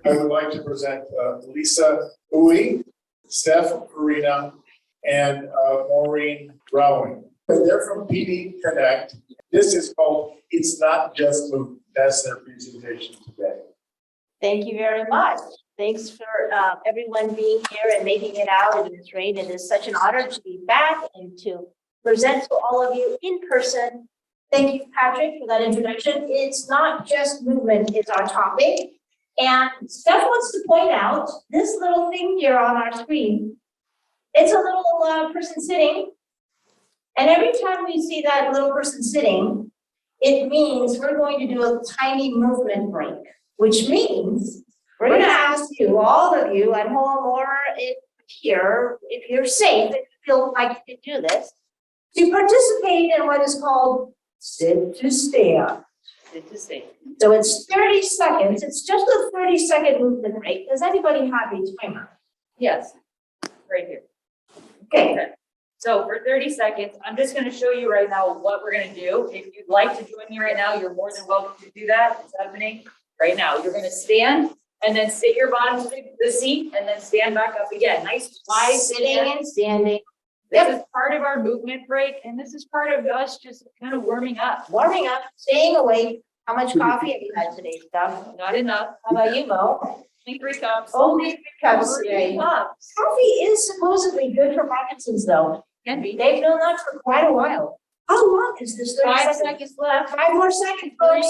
I would like to present Lisa Uy, SfeF Farina, and Maureen Rohlwing. They're from PD Connect. This is called It's Not Just Movement. That's their presentation today. Thank you very much. Thanks for everyone being here and making it out in this rain. It is such an honor to be back and to present to all of you in person. Thank you, Patrick, for that introduction. It's not just movement is our topic. And SfeF wants to point out this little thing here on our screen. It's a little person sitting. And every time we see that little person sitting, it means we're going to do a tiny movement break, which means we're going to ask you, all of you at home or here, if you're safe, if you feel like you can do this, to participate in what is called sit to stand. Sit to stand. So it's 30 seconds. It's just a 30-second movement break. Does anybody have a timer? Yes, right here. Okay. So for 30 seconds, I'm just going to show you right now what we're going to do. If you'd like to join me right now, you're more than welcome to do that. It's happening right now. You're going to stand and then sit your bottom to the seat and then stand back up again. Nice wide Sitting and standing. This is part of our movement break, and this is part of us just kind of warming up. Warming up, staying awake. How much coffee have you had today, Steph? Not enough. How about you, Mo? Only 3 cups. Only 3 cups. Three cups. Coffee is supposedly good for Parkinson's, though. Can be. They've known that for quite a while. How long is this? 5 seconds left. 5 more seconds, folks.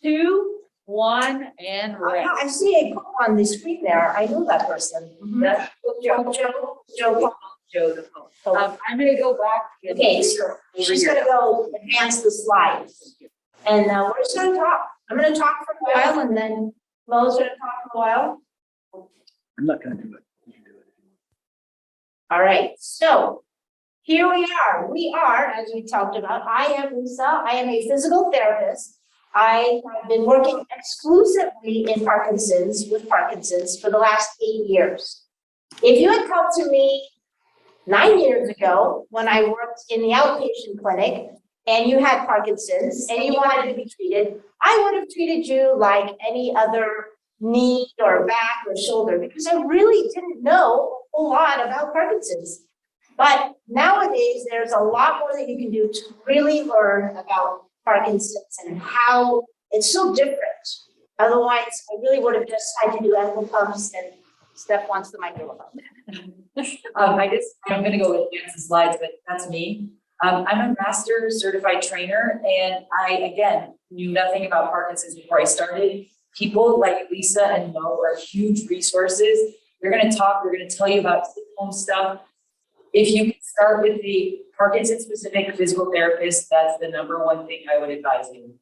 3, 2, 1, and rest. I see a quote on the screen there. I know that person. That's Joe. Joe the phone. I'm going to go back. And Okay, so she's going to go advance the slides. And we're just going to talk. I'm going to talk for a while, and then Mo's going to talk for a while. I'm not going to do it. You can do it. All right, so here we are. We are, as we talked about, I am Lisa. I am a physical therapist. I have been working exclusively in Parkinson's, with Parkinson's, for the last 8 years. If you had come to me 9 years ago, when I worked in the outpatient clinic, and you had Parkinson's, and you wanted to be treated, I would have treated you like any other knee or back or shoulder, because I really didn't know a whole lot about Parkinson's. But nowadays, there's a lot more that you can do to really learn about Parkinson's and how it's so different. Otherwise, I really would have just had to do ankle pumps, and SfeF wants the microphone. I'm going to go with Nancy's slides, but that's me. I'm a master certified trainer, and I, again, knew nothing about Parkinson's before I started. People like Lisa and Mo are huge resources. They're going to talk, they're going to tell you about home stuff. If you can start with the Parkinson-specific physical therapist, that's the #1 thing I would advise you.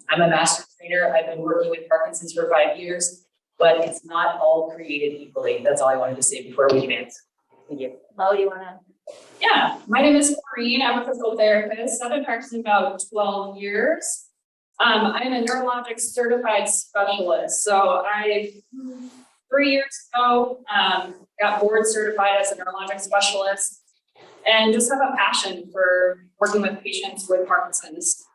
I'm a master trainer. I've been working with Parkinson's for 5 years, but it's not all created equally. That's all I wanted to say before we advance. Thank you. Mo, do you want to? Yeah, my name is Maureen. I'm a physical therapist. I've been practicing about 12 years. I'm a neurologic certified specialist. So 3 years ago, got board certified as a neurologic specialist and just have a passion for working with patients with Parkinson's.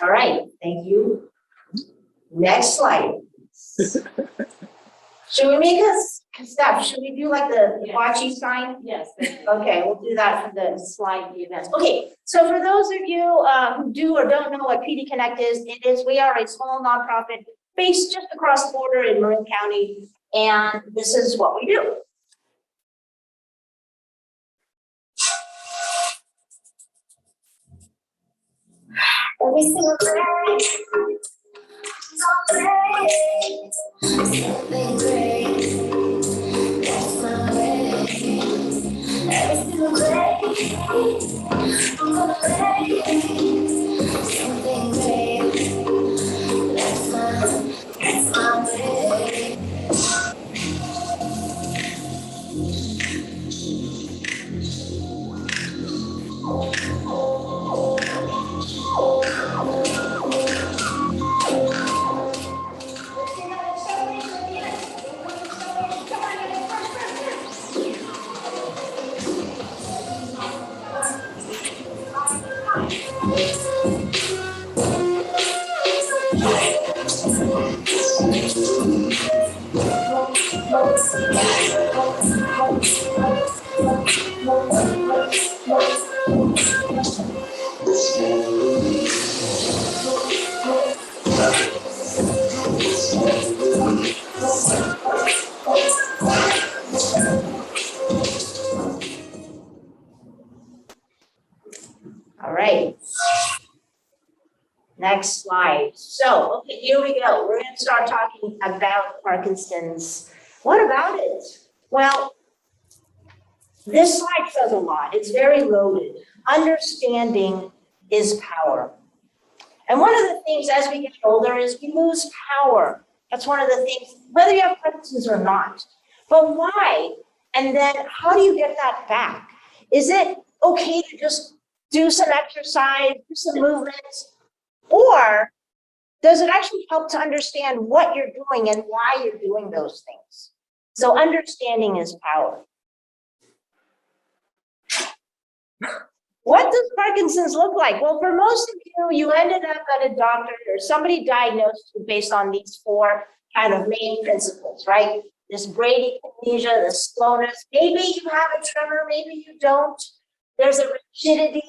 All right, thank you. Next slide. Should we make Steph, should we do like the Hibachi sign? Yes. Okay, we'll do that for the slide event. Okay, so for those of you who do or don't know what PD Connect is, we are a small nonprofit based just across the border in Maureen County, and this is what we do. Every single day, something great. That's my way. Every single day, I'm gonna make something great. That's my way. All right. Next slide. So, okay, here we go. We're going to start talking about Parkinson's. What about it? Well, this slide says a lot. It's very loaded. Understanding is power. And one of the things as we get older is we lose power. That's one of the things, whether you have Parkinson's or not. But why? And then how do you get that back? Is it okay to just do some exercise, do some movements? Or does it actually help to understand what you're doing and why you're doing those things? So understanding is power. What does Parkinson's look like? Well, for most of you, you ended up at a doctor or somebody diagnosed you based on these four kind of main principles, right? This bradykinesia, the slowness. Maybe you have a tremor, maybe you don't. There's a rigidity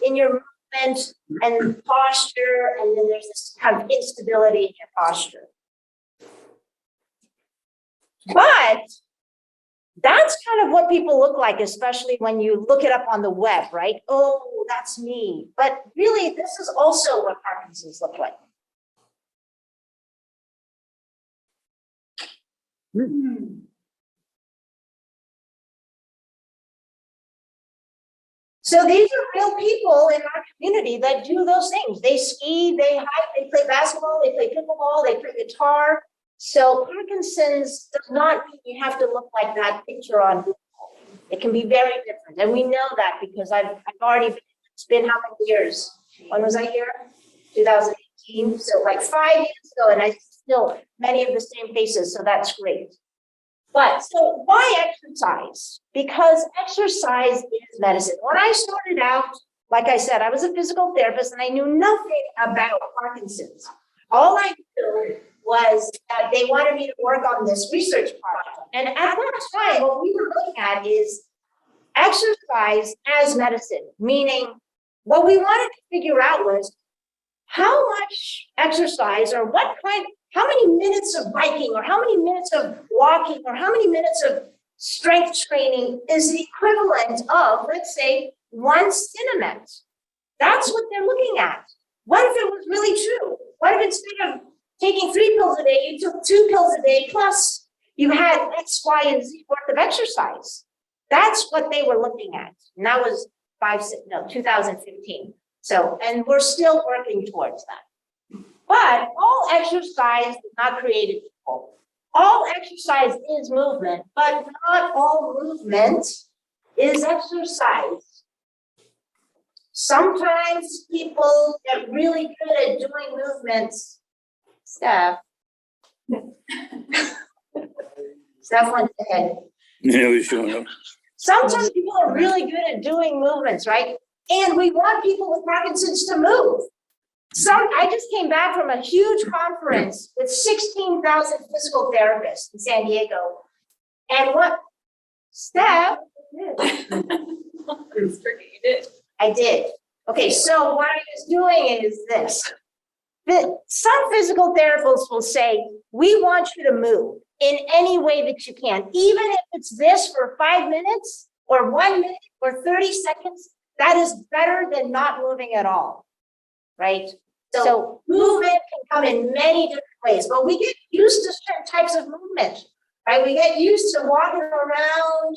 in your movement and posture, and then there's this kind of instability in your posture. But that's kind of what people look like, especially when you look it up on the web, right? Oh, that's me. But really, this is also what Parkinson's look like. So these are real people in our community that do those things. They ski, they hike, they play basketball, they play pickleball, they play guitar. So Parkinson's does not mean you have to look like that picture on Google. It can be very different. And we know that because I've already been, it's been how many years? When was I here? 2018. So like 5 years ago, and I still many of the same faces. So that's great. But so why exercise? Because exercise is medicine. When I started out, like I said, I was a physical therapist and I knew nothing about Parkinson's. All I knew was that they wanted me to work on this research project. And at that time, what we were looking at is exercise as medicine, meaning what we wanted to figure out was how much exercise or what kind, how many minutes of biking or how many minutes of walking or how many minutes of strength training is the equivalent of, let's say, 1 Cinemet. That's what they're looking at. What if it was really true? What if instead of taking 3 pills a day, you took 2 pills a day plus you had X, Y, and Z worth of exercise? That's what they were looking at. And that was 2015. So, and we're still working towards that. But all exercise is not created equal. All exercise is movement, but not all movement is exercise. Sometimes people get really good at doing movements. Steph went ahead. Yeah, we showing up. Sometimes people are really good at doing movements, right? And we want people with Parkinson's to move. I just came back from a huge conference with 16,000 physical therapists in San Diego. And what, Steph? I did. Okay, so what I was doing is this. Some physical therapists will say, we want you to move in any way that you can, even if it's this for 5 minutes or 1 minute or 30 seconds, that is better than not moving at all, right? So movement can come in many different ways, but we get used to certain types of movement, right? We get used to walking around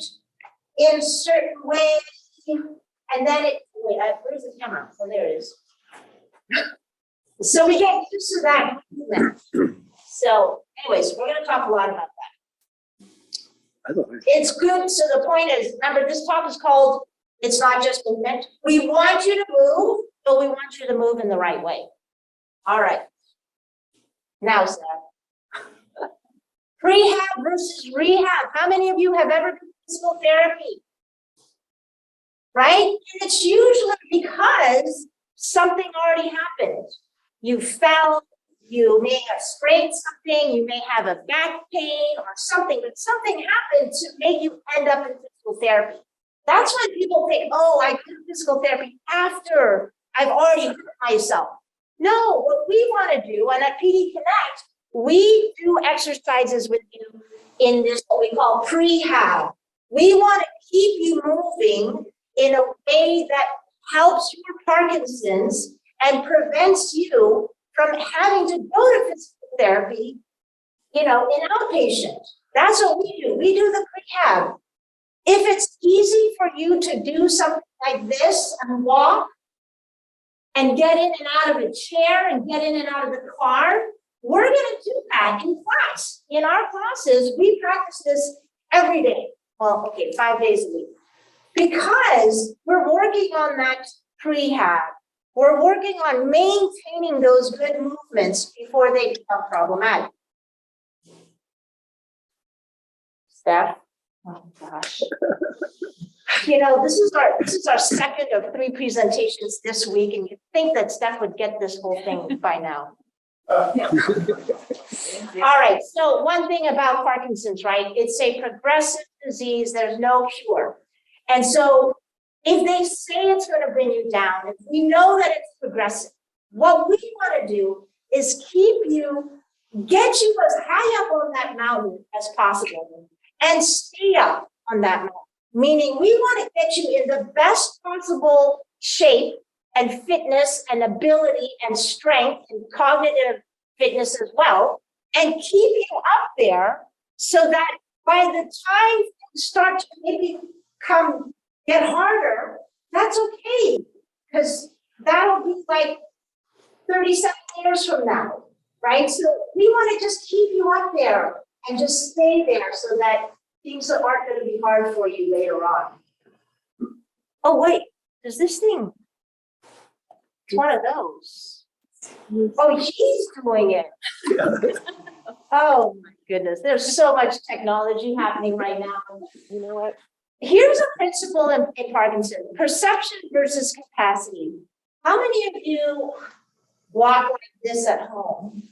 in certain ways, and then where's the camera? So there it is. So we get used to that movement. So anyways, we're going to talk a lot about that. It's good. So the point is, remember, this talk is called, it's not just movement. We want you to move, but we want you to move in the right way. All right. Now, Seth. Prehab versus rehab. How many of you have ever done physical therapy? Right? And it's usually because something already happened. You fell, you may have sprained something, you may have a back pain or something, but something happened to make you end up in physical therapy. That's when people think, oh, I do physical therapy after I've already hurt myself. No, what we want to do, and at PD Connect, we do exercises with you in this, what we call prehab. We want to keep you moving in a way that helps your Parkinson's and prevents you from having to go to physical therapy, in outpatient. That's what we do. We do the prehab. If it's easy for you to do something like this and walk and get in and out of a chair and get in and out of the car, we're going to do that in class. In our classes, we practice this every day. Well, okay, 5 days a week. Because we're working on that prehab. We're working on maintaining those good movements before they become problematic. Steph? Oh, gosh. This is our second of 3 presentations this week, and you'd think that Steph would get this whole thing by now. All right, so one thing about Parkinson's, right? It's a progressive disease, there's no cure. And so if they say it's going to bring you down, if we know that it's progressive, what we want to do is get you as high up on that mountain as possible and stay up on that mountain. Meaning we want to get you in the best possible shape and fitness and ability and strength and cognitive fitness as well, and keep you up there so that by the time things start to maybe get harder, that's okay, because that'll be like 37 years from now, right? So we want to just keep you up there and just stay there so that things aren't going to be hard for you later on. Oh, wait, does this thing, it's one of those. Oh, he's doing it. Oh my goodness, there's so much technology happening right now. You know what? Here's a principle in Parkinson's: perception versus capacity. How many of you walk like this at home?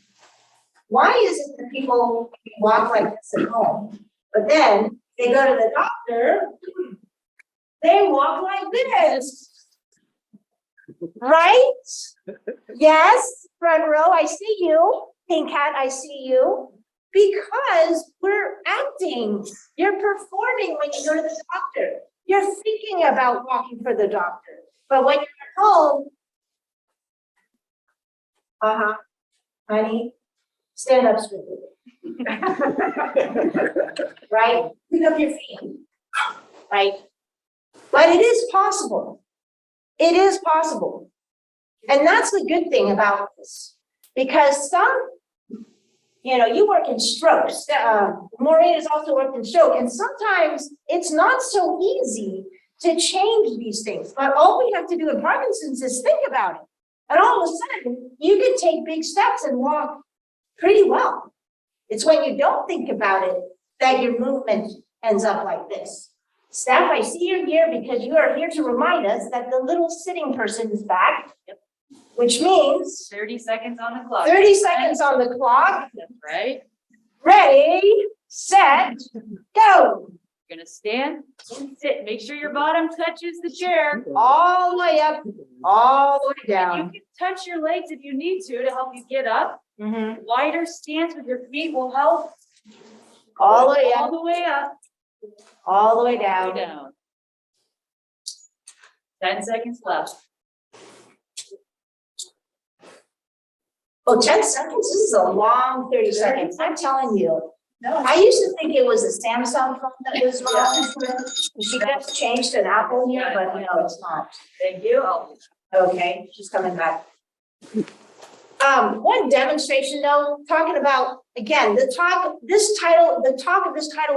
Why is it that people walk like this at home, but then they go to the doctor, they walk like this? Right? Yes, front row, I see you. Pink hat, I see you. Because we're acting. You're performing when you go to the doctor. You're thinking about walking for the doctor. But when you're at home, honey, stand up straight. Right? Pick up your feet. Right? But it is possible. It is possible. And that's the good thing about this. Because you work in strokes. Maureen has also worked in stroke. And sometimes it's not so easy to change these things. But all we have to do in Parkinson's is think about it. And all of a sudden, you can take big steps and walk pretty well. It's when you don't think about it that your movement ends up like this. Steph, I see you're here because you are here to remind us that the little sitting person is back, which means 30 seconds on the clock. 30 seconds on the clock. That's right. Ready, set, go. You're gonna stand and sit. Make sure your bottom touches the chair. All the way up, all the way down. You can touch your legs if you need to help you get up. Mhm. Wider stance with your feet will help. All the way All up, the way up, all the way all down. the way down. 10 seconds left. Oh, 10 seconds, this is a long 30 seconds, I'm telling you. No, I used to think it was a Samsung phone that was wrong. She just changed to an Apple here, but no, it's not. thank you. Oh, Okay, she's coming back. One demonstration though, talking about, again, the talk of this title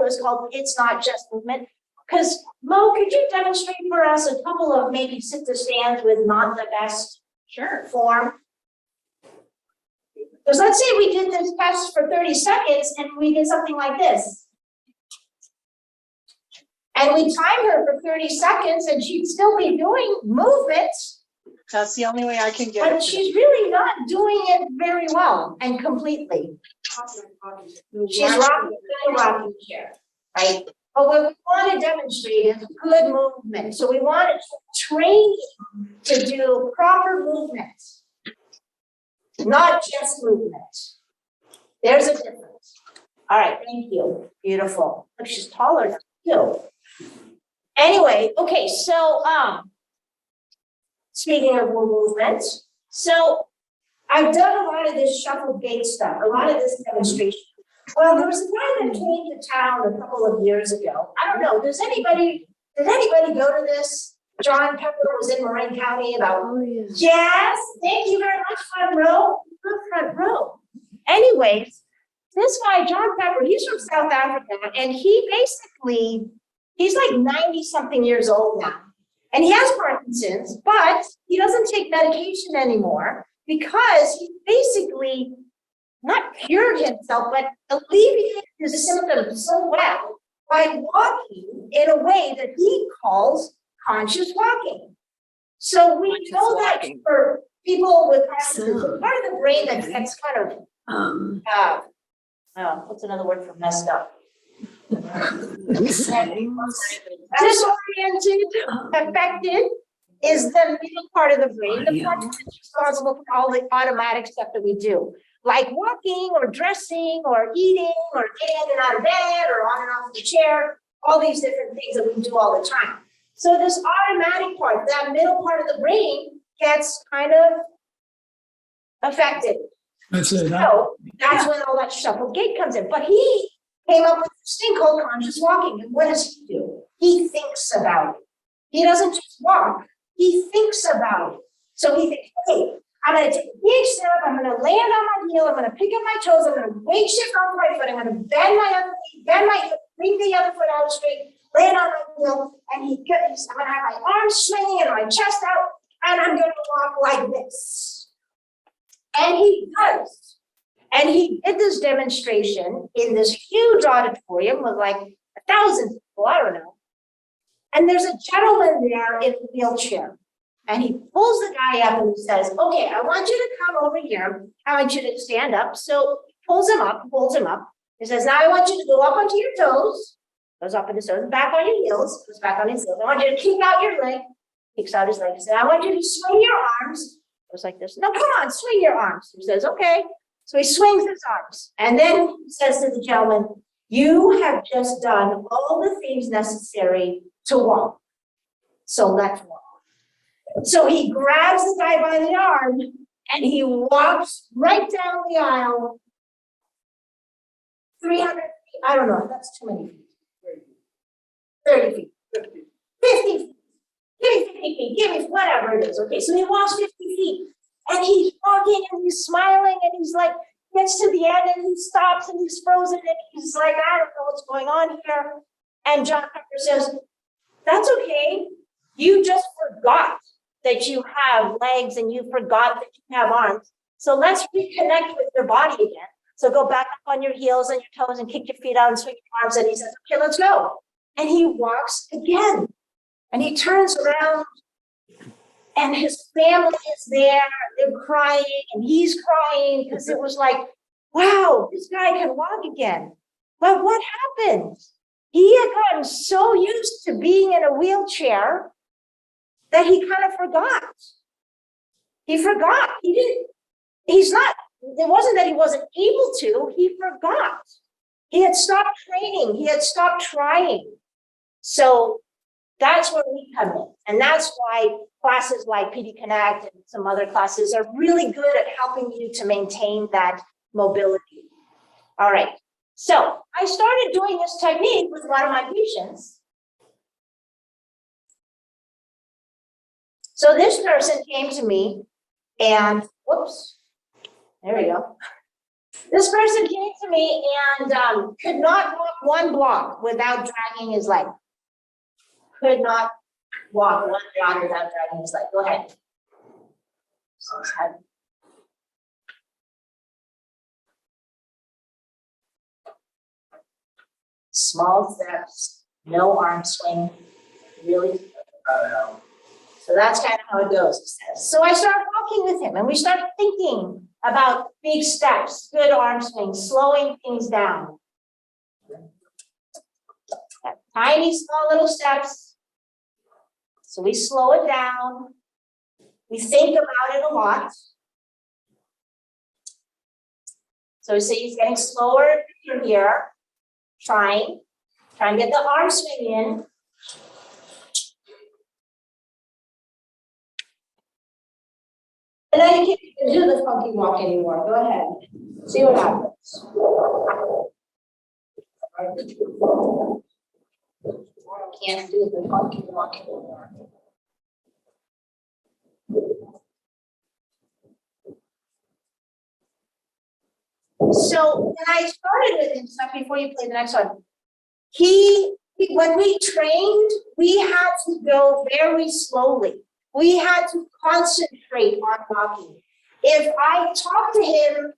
is called It's Not Just Movement. Because Mo, could you demonstrate for us a couple of maybe sit to stands with not the best sure. form? Because let's say we did this test for 30 seconds and we did something like this. And we timed her for 30 seconds and she'd still be doing movements. That's the only way I can get it. But she's really not doing it very well and completely. She's rocking in a rocking chair, right? But what we want to demonstrate is good movement. So we want to train you to do proper movement, not just movement. There's a difference. All right, thank you. Beautiful. Look, she's taller than you. Anyway, okay, so speaking of movement. So I've done a lot of this shuffle gait stuff, a lot of this demonstration. Well, there was a guy that came to town a couple of years ago. I don't know, did anybody go to this? John Pepper was in Maureen County about, yes, thank you very much, front row, front row. Anyways, this guy, John Pepper, he's from South Africa, and he's like 90-something years old now. And he has Parkinson's, but he doesn't take medication anymore because he basically not cured himself, but alleviated his symptoms so well by walking in a way that he calls conscious walking. So we know that for people with Parkinson's, the part of the brain that's kind of, what's another word for messed up? Disoriented, affected is the middle part of the brain, the part that's responsible for all the automatic stuff that we do, like walking or dressing or eating or getting in and out of bed or on and off the chair, all these different things that we do all the time. So this automatic part, that middle part of the brain gets kind of affected. So that's when all that shuffled gait comes in. But he came up with this thing called conscious walking. And what does he do? He thinks about it. He doesn't just walk, he thinks about it. So he thinks, okay, I'm going to take a big step, I'm going to land on my heel, I'm going to pick up my toes, I'm going to weight shift on the right foot, I'm going to bend my other knee, bend my hip, bring the other foot out straight, land on my heel, and I'm going to have my arms swinging and my chest out, and I'm going to walk like this. And he does. And he did this demonstration in this huge auditorium with like 1,000 people, I don't know. And there's a gentleman there in a wheelchair. And he pulls the guy up and he says, okay, I want you to come over here. I want you to stand up. So he pulls him up. He says, now I want you to go up onto your toes. Goes up on his toes, back on your heels, goes back on his heels. I want you to kick out your leg. Kicks out his leg. He said, I want you to swing your arms. Goes like this. No, come on, swing your arms. He says, okay. So he swings his arms. And then he says to the gentleman, you have just done all the things necessary to walk. So let's walk. So he grabs the guy by the arm and he walks right down the aisle, 300 feet. I don't know, that's too many feet. 30 feet, 50 feet. Give me 50 feet, give me whatever it is. Okay, so he walks 50 feet and he's walking and he's smiling and he's like, gets to the end and he stops and he's frozen and he's like, I don't know what's going on here. And John Pepper says, that's okay. You just forgot that you have legs and you forgot that you have arms. So let's reconnect with your body again. So go back up on your heels and your toes and kick your feet out and swing your arms. And he says, okay, let's go. And he walks again. And he turns around and his family is there. They're crying and he's crying because it was like, wow, this guy can walk again. But what happened? He had gotten so used to being in a wheelchair that he kind of forgot. He forgot. It wasn't that he wasn't able to, he forgot. He had stopped training. He had stopped trying. So that's where we come in. And that's why classes like PD Connect and some other classes are really good at helping you to maintain that mobility. All right. So I started doing this technique with one of my patients. So this person came to me and, whoops, there we go. This person came to me and could not walk one block without dragging his leg. Could not walk one block without dragging his leg. Go ahead. Small steps, no arm swing, really. So that's kind of how it goes. So I started walking with him and we started thinking about big steps, good arm swings, slowing things down. Tiny, small little steps. So we slow it down. We think about it a lot. So we see he's getting slower from here. Trying to get the arm swing in. do the funky walk anymore. Go ahead. See what happens. Can't do the funky walk anymore. So when I started with him, stuff before you play the next one, when we trained, we had to go very slowly. We had to concentrate on walking. If I talked to him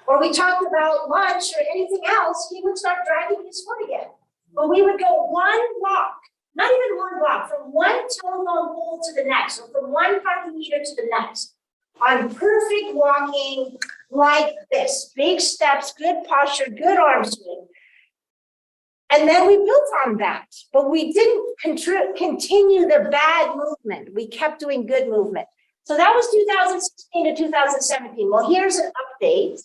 or we talked about lunch or anything else, he would start dragging his foot again. But we would go one block, not even one block, from one telephone pole to the next, or from one parking meter to the next, on perfect walking like this, big steps, good posture, good arm swing. And then we built on that, but we didn't continue the bad movement. We kept doing good movement. So that was 2016 to 2017. Well, here's an update.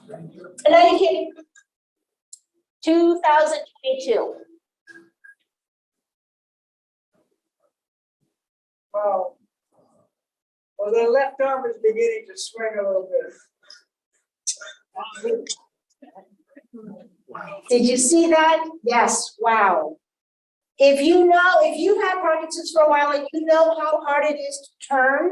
And then came 2022. Wow. Well, the left arm is beginning to swing a little bit. Did you see that? Yes, wow. If you've had Parkinson's for a while and you know how hard it is to turn,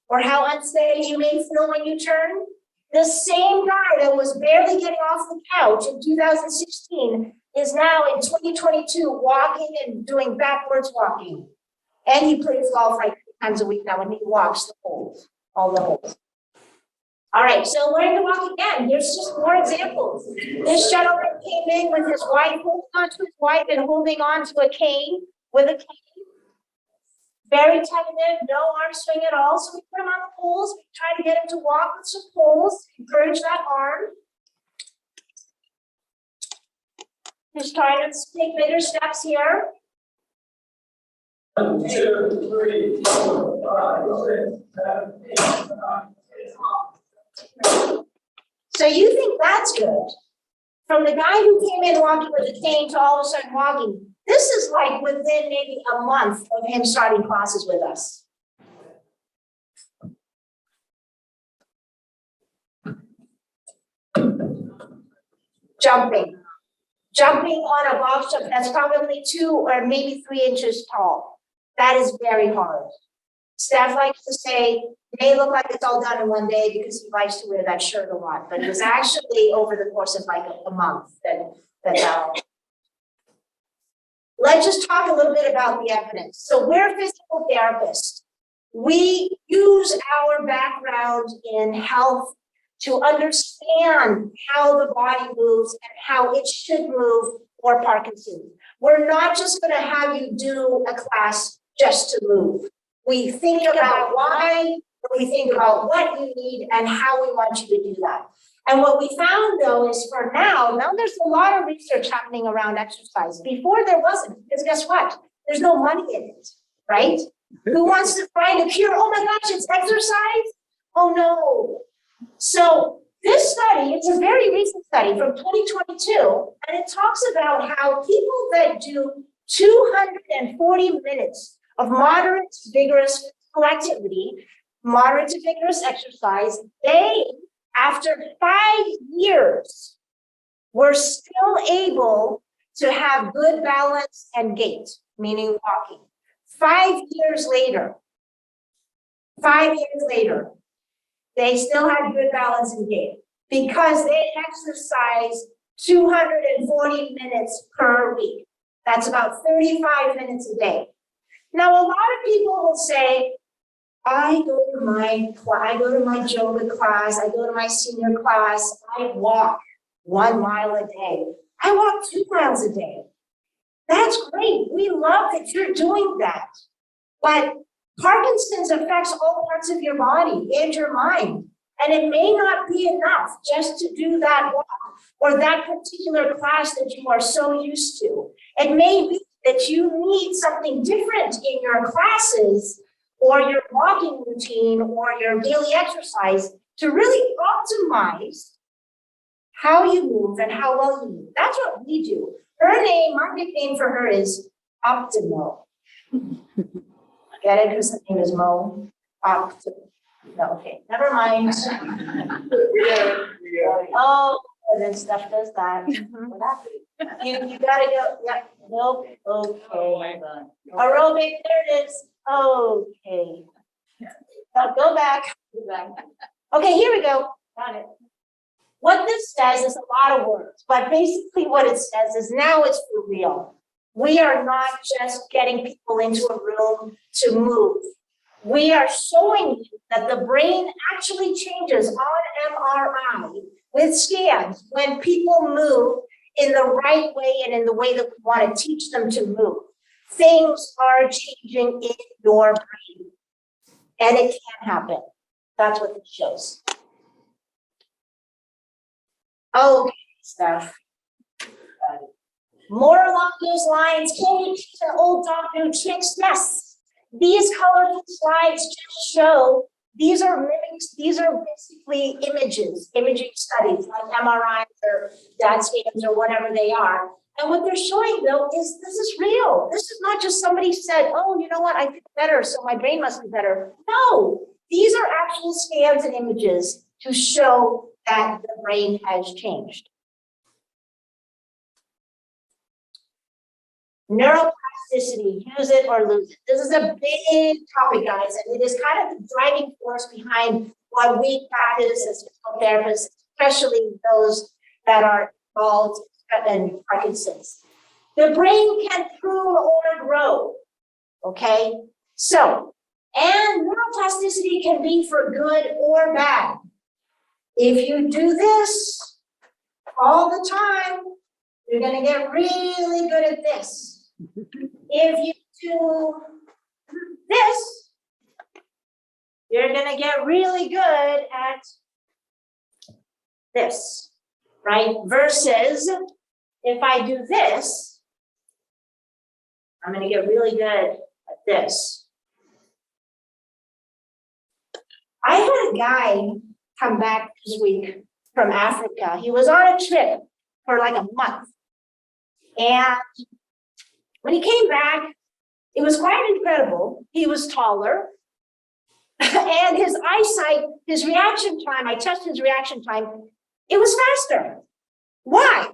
or how unsteady you may feel when you turn, the same guy that was barely getting off the couch in 2016 is now in 2022 walking and doing backwards walking. And he plays golf like 3 times a week now, and he walks the holes, all the holes. All right, so learning to walk again. Here's just more examples. This gentleman came in with his wife, holding on to his wife and holding on to a cane with a cane. Very tentative, no arm swing at all. So we put him on the poles. We try to get him to walk with some poles, encourage that arm. Just trying to take bigger steps here. 1, 2, 3, 4, 5, 6, 7, 8, 9, 10. So you think that's good? From the guy who came in walking with a cane to all of a sudden walking, this is like within maybe a month of him starting classes with us. Jumping on a box jump that's probably 2 or maybe 3 inches tall. That is very hard. SfeF likes to say, it may look like it's all done in one day because he likes to wear that shirt a lot, but it was actually over the course of like a month that Let's just talk a little bit about the evidence. So we're physical therapists. We use our background in health to understand how the body moves and how it should move for Parkinson's. We're not just going to have you do a class just to move. We think about why, we think about what you need and how we want you to do that. And what we found though is for now there's a lot of research happening around exercise. Before there wasn't, because guess what? There's no money in it, right? Who wants to find a cure? Oh my gosh, it's exercise? Oh no. So this study, it's a very recent study from 2022, and it talks about how people that do 240 minutes of moderate to vigorous physical activity, moderate to vigorous exercise, they, after 5 years, were still able to have good balance and gait, meaning walking. 5 years later, they still had good balance and gait because they exercised 240 minutes per week. That's about 35 minutes a day. Now, a lot of people will say, I go to my yoga class, I go to my senior class, I walk 1 mile a day. I walk 2 miles a day. That's great. We love that you're doing that. But Parkinson's affects all parts of your body and your mind. And it may not be enough just to do that walk or that particular class that you are so used to. It may be that you need something different in your classes or your walking routine or your daily exercise to really optimize how you move and how well you move. That's what we do. Her name, our nickname for her is Optimal. Get it? Because the name is Mo. Optimal. No, okay, never mind. Oh, and then stuff does that. What happened? You gotta go, yeah, nope, okay. Aerobic, there it is, okay. Now go back. Okay, here we go, got it. What this says is a lot of words, but basically what it says is now it's for real. We are not just getting people into a room to move. We are showing you that the brain actually changes on MRI with scans when people move in the right way and in the way that we want to teach them to move. Things are changing in your brain, and it can happen. That's what it shows. Okay, stuff. More along those lines, can you teach an old dog new tricks? Yes. These colorful slides just show, these are mimics, these are basically images, imaging studies like MRIs or DAT scans or whatever they are. And what they're showing though is this is real. This is not just somebody said, oh, you know what, I feel better, so my brain must be better. No, these are actual scans and images to show that the brain has changed. Neuroplasticity, use it or lose it. This is a big topic, guys, and it is kind of the driving force behind what we practice as physical therapists, especially those that are involved in Parkinson's. The brain can prune or grow, okay? So, and neuroplasticity can be for good or bad. If you do this all the time, you're gonna get really good at this. If you do this, you're gonna get really good at this, right? Versus if I do this, I'm gonna get really good at this. I had a guy come back this week from Africa. He was on a trip for like a month. And when he came back, it was quite incredible. He was taller. And his eyesight, his reaction time, I tested his reaction time, it was faster. Why?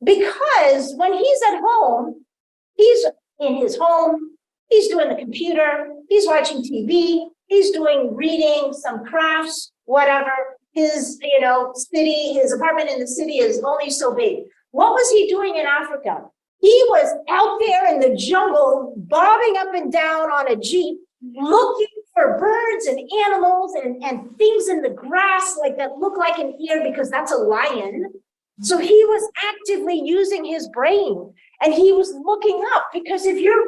Because when he's at home, he's in his home, he's doing the computer, he's watching TV, he's doing reading, some crafts, whatever. His, city, his apartment in the city is only so big. What was he doing in Africa? He was out there in the jungle, bobbing up and down on a Jeep, looking for birds and animals and things in the grass like that look like an ear because that's a lion. So he was actively using his brain and he was looking up because if your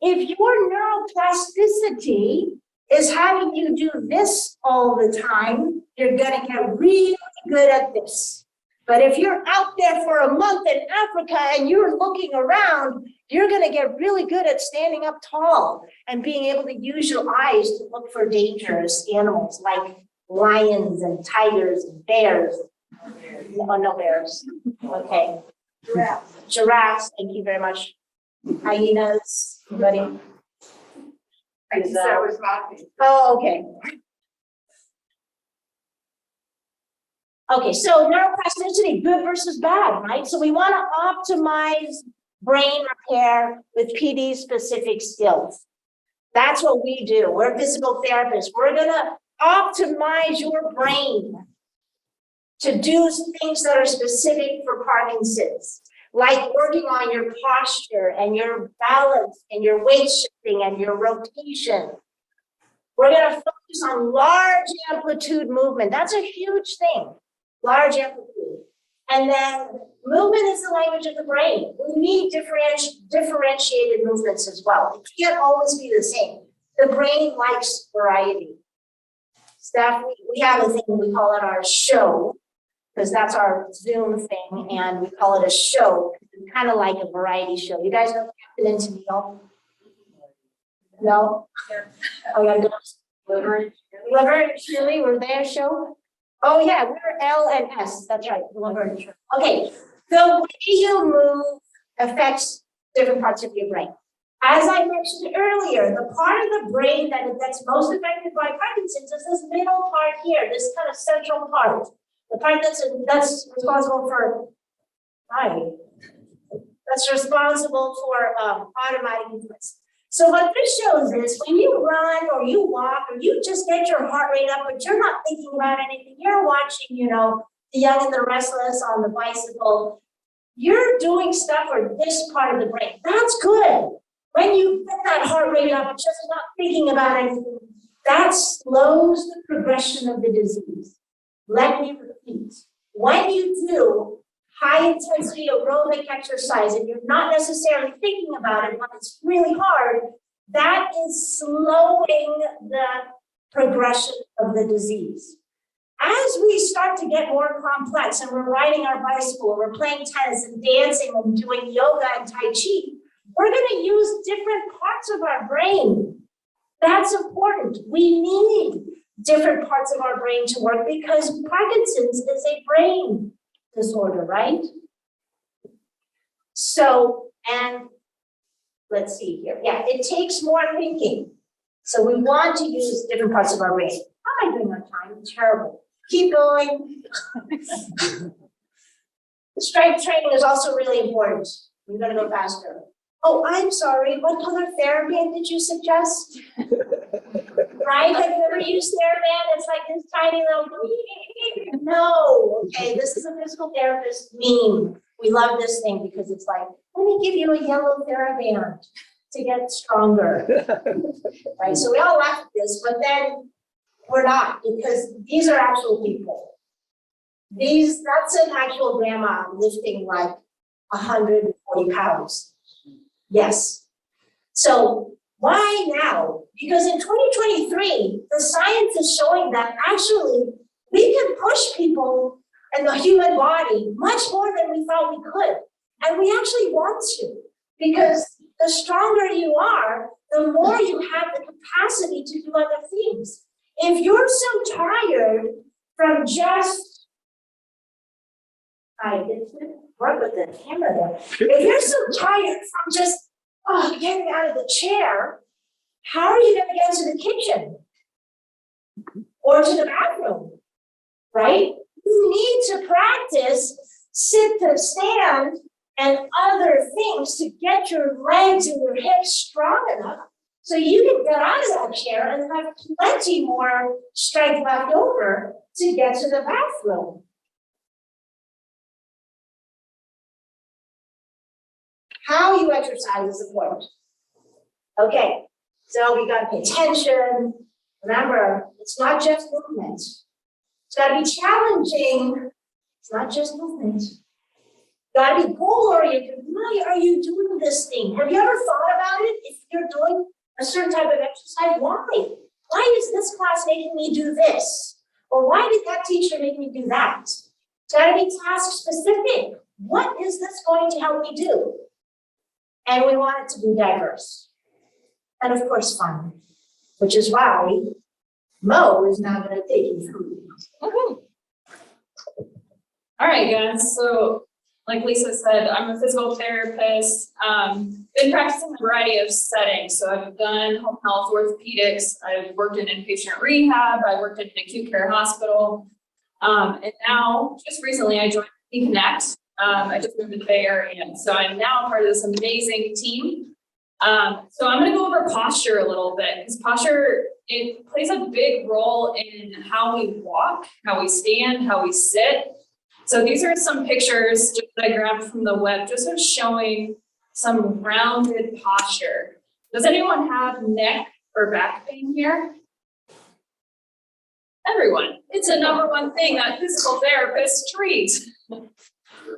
neuroplasticity is having you do this all the time, you're gonna get really good at this. But if you're out there for a month in Africa and you're looking around, you're gonna get really good at standing up tall and being able to use your eyes to look for dangerous animals like lions and tigers and bears. Oh, no bears. Okay. Giraffes. Giraffes, thank you very much. Hyenas, anybody? I just said I was laughing. Oh, okay. Okay, so neuroplasticity, good versus bad, right? So we want to optimize brain repair with PD-specific skills. That's what we do. We're physical therapists. We're gonna optimize your brain to do things that are specific for Parkinson's, like working on your posture and your balance and your weight shifting and your rotation. We're gonna focus on large amplitude movement. That's a huge thing. Large amplitude. And then movement is the language of the brain. We need differentiated movements as well. It can't always be the same. The brain likes variety. Steph, we have a thing, we call it our show, because that's our Zoom thing, and we call it a show. It's kind of like a variety show. You guys know Captain and Tennille? No? Oh, yeah, Laverne and Shirley were their show? Oh yeah, we're L and S, that's right, Laverne and Shirley. Okay, the way you move affects different parts of your brain. As I mentioned earlier, the part of the brain that's most affected by Parkinson's is this middle part here, this kind of central part. The part that's responsible for, that's responsible for automatic movements. So what this shows is when you run or you walk or you just get your heart rate up, but you're not thinking about anything, you're watching, the Young and the Restless on the bicycle, you're doing stuff for this part of the brain. That's good. When you get that heart rate up, just not thinking about anything, that slows the progression of the disease. Let me repeat. When you do high intensity aerobic exercise and you're not necessarily thinking about it when it's really hard, that is slowing the progression of the disease. As we start to get more complex and we're riding our bicycle, we're playing tennis and dancing and doing yoga and Tai Chi, we're going to use different parts of our brain. That's important. We need different parts of our brain to work because Parkinson's is a brain disorder, right? So, and let's see here. Yeah, it takes more thinking. So we want to use different parts of our brain. How am I doing on time? Terrible. Keep going. Strength training is also really important. We're going to go faster. Oh, I'm sorry. What color TheraBand did you suggest? Right? Have you ever used TheraBand? It's like this tiny little. No. Okay, this is a physical therapist meme. We love this thing because it's like, let me give you a yellow TheraBand to get stronger. Right? So we all laugh at this, but then we're not because these are actual people. That's an actual grandma lifting like 140 pounds. Yes. So why now? Because in 2023, the science is showing that actually we can push people and the human body much more than we thought we could. And we actually want to, because the stronger you are, the more you have the capacity to do other things. If you're so tired from just, I didn't work with the camera there. If you're so tired from just getting out of the chair, how are you going to get to the kitchen or to the bathroom, right? You need to practice sit to stand and other things to get your legs and your hips strong enough so you can get out of that chair and have plenty more strength left over to get to the bathroom. How you exercise is important. Okay, so we gotta pay attention. Remember, it's not just movement. It's gotta be challenging. It's not just movement. It's gotta be goal-oriented. Why are you doing this thing? Have you ever thought about it? If you're doing a certain type of exercise, why? Why is this class making me do this? Or why did that teacher make me do that? It's gotta be task specific. What is this going to help me do? And we want it to be diverse. And of course, fun, which is why Mo is now going to take you through. All right, guys. So like Lisa said, I'm a physical therapist. Been practicing a variety of settings. So I've done home health, orthopedics. I've worked in inpatient rehab. I worked in an acute care hospital. And now, just recently, I joined Connect. I just moved to the Bay Area, so I'm now part of this amazing team. So I'm going to go over posture a little bit because posture, it plays a big role in how we walk, how we stand, how we sit. So these are some pictures that I grabbed from the web, just of showing some rounded posture. Does anyone have neck or back pain here? Everyone. It's a #1 thing that physical therapists treat.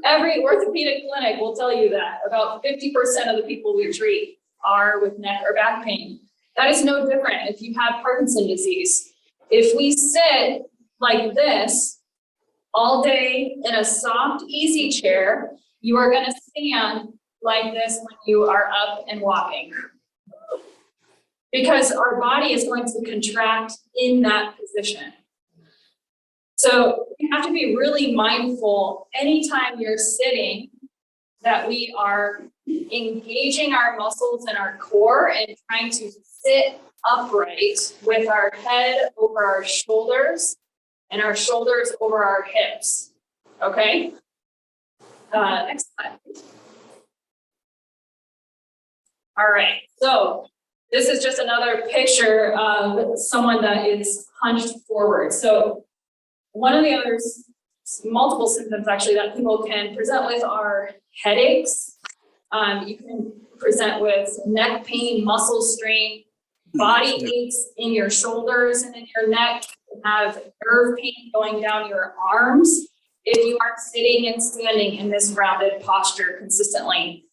Every orthopedic clinic will tell you that. About 50% of the people we treat are with neck or back pain. That is no different if you have Parkinson's disease. If we sit like this all day in a soft, easy chair, you are going to stand like this when you are up and walking. Because our body is going to contract in that position. So you have to be really mindful anytime you're sitting that we are engaging our muscles in our core and trying to sit upright with our head over our shoulders and our shoulders over our hips. Okay? Next slide, please. All right, so this is just another picture of someone that is hunched forward. So one of the others, multiple symptoms actually that people can present with are headaches. You can present with neck pain, muscle strain, body aches in your shoulders and in your neck. You have nerve pain going down your arms if you are sitting and standing in this rounded posture consistently.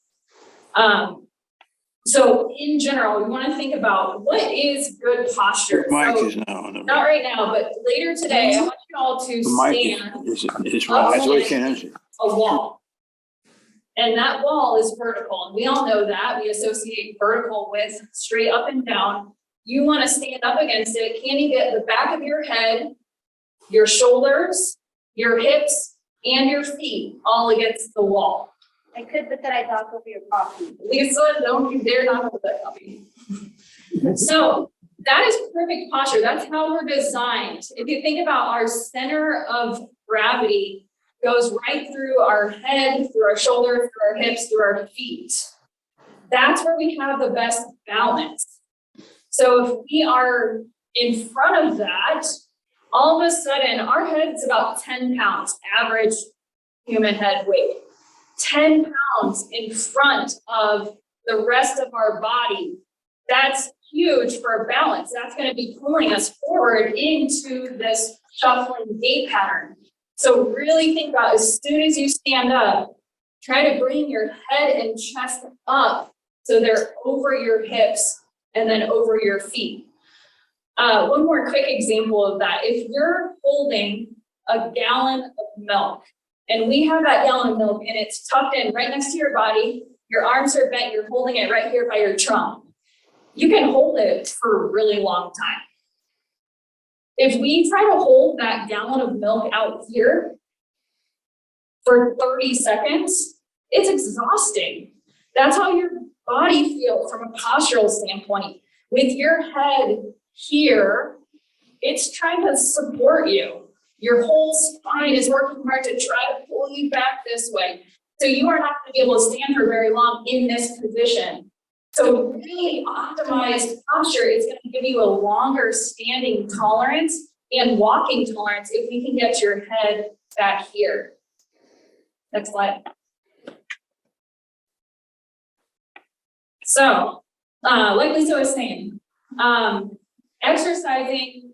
So in general, we want to think about what is good posture. Mike So, is now on the. not right now, but later today, I want you all to The mic stand is right. That's why you can't answer. a wall. And that wall is vertical, and we all know that. We associate vertical with straight up and down. You want to stand up against it. Can you get the back of your head, your shoulders, your hips, and your feet all against the wall? I could, but then I knock over your coffee. Lisa, don't you dare knock over that coffee. So that is perfect posture. That's how we're designed. If you think about our center of gravity goes right through our head, through our shoulders, through our hips, through our feet. That's where we have the best balance. So if we are in front of that, all of a sudden our head's about 10 pounds, average human head weight. 10 pounds in front of the rest of our body. That's huge for balance. That's going to be pulling us forward into this shuffling gait pattern. So really think about, as soon as you stand up, try to bring your head and chest up so they're over your hips and then over your feet. One more quick example of that. If you're holding a gallon of milk, and we have that gallon of milk and it's tucked in right next to your body, your arms are bent, you're holding it right here by your trunk. You can hold it for a really long time. If we try to hold that gallon of milk out here for 30 seconds, it's exhausting. That's how your body feels from a postural standpoint. With your head here, it's trying to support you. Your whole spine is working hard to try to pull you back this way. So you are not going to be able to stand for very long in this position. So really optimized posture is going to give you a longer standing tolerance and walking tolerance if we can get your head back here. Next slide. So, like Lisa was saying, exercising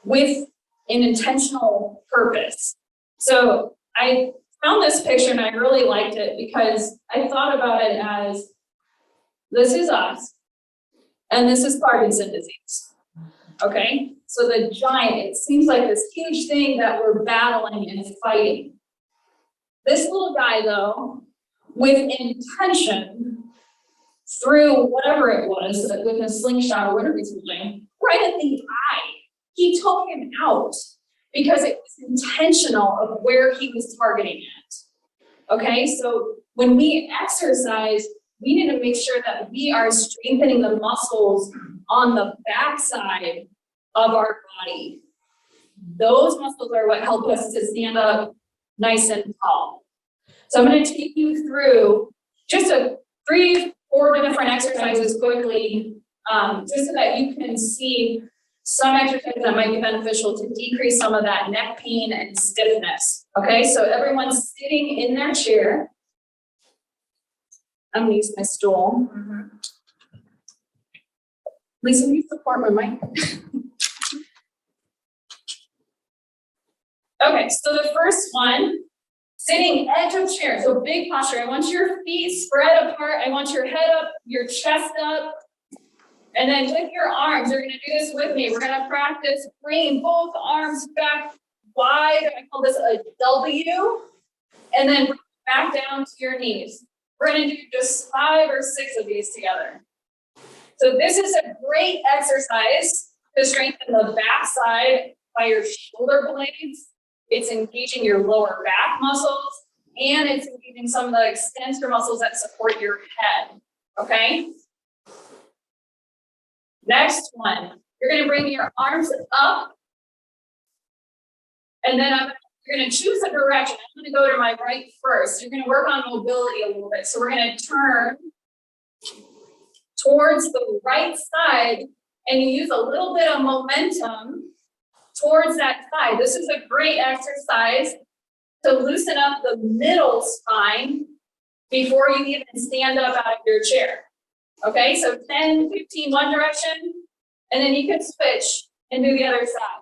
with an intentional purpose. So I found this picture and I really liked it because I thought about it as, this is us and this is Parkinson's disease. Okay, so the giant, it seems like this huge thing that we're battling and fighting. This little guy though, with intention, through whatever it was, with a slingshot or whatever he's doing, right at the eye, he took him out because it was intentional of where he was targeting it. Okay, so when we exercise, we need to make sure that we are strengthening the muscles on the backside of our body. Those muscles are what help us to stand up nice and tall. So I'm going to take you through just 3-4 different exercises quickly, just so that you can see some exercises that might be beneficial to decrease some of that neck pain and stiffness. Okay, so everyone's sitting in their chair. I'm gonna use my stool. Lisa, will you support my mic? Okay, so the first one, sitting edge of chair, so big posture. I want your feet spread apart. I want your head up, your chest up. And then with your arms, you're gonna do this with me. We're gonna practice bringing both arms back wide. I call this a W. And then back down to your knees. We're gonna do just 5 or 6 of these together. So this is a great exercise to strengthen the back side by your shoulder blades. It's engaging your lower back muscles and it's engaging some of the extensor muscles that support your head, okay? Next one, you're gonna bring your arms up, and then you're gonna choose a direction. I'm gonna go to my right first. You're gonna work on mobility a little bit. So we're gonna turn towards the right side, and you use a little bit of momentum towards that side. This is a great exercise to loosen up the middle spine before you even stand up out of your chair. Okay, so 10, 15 one direction, and then you can switch and do the other side.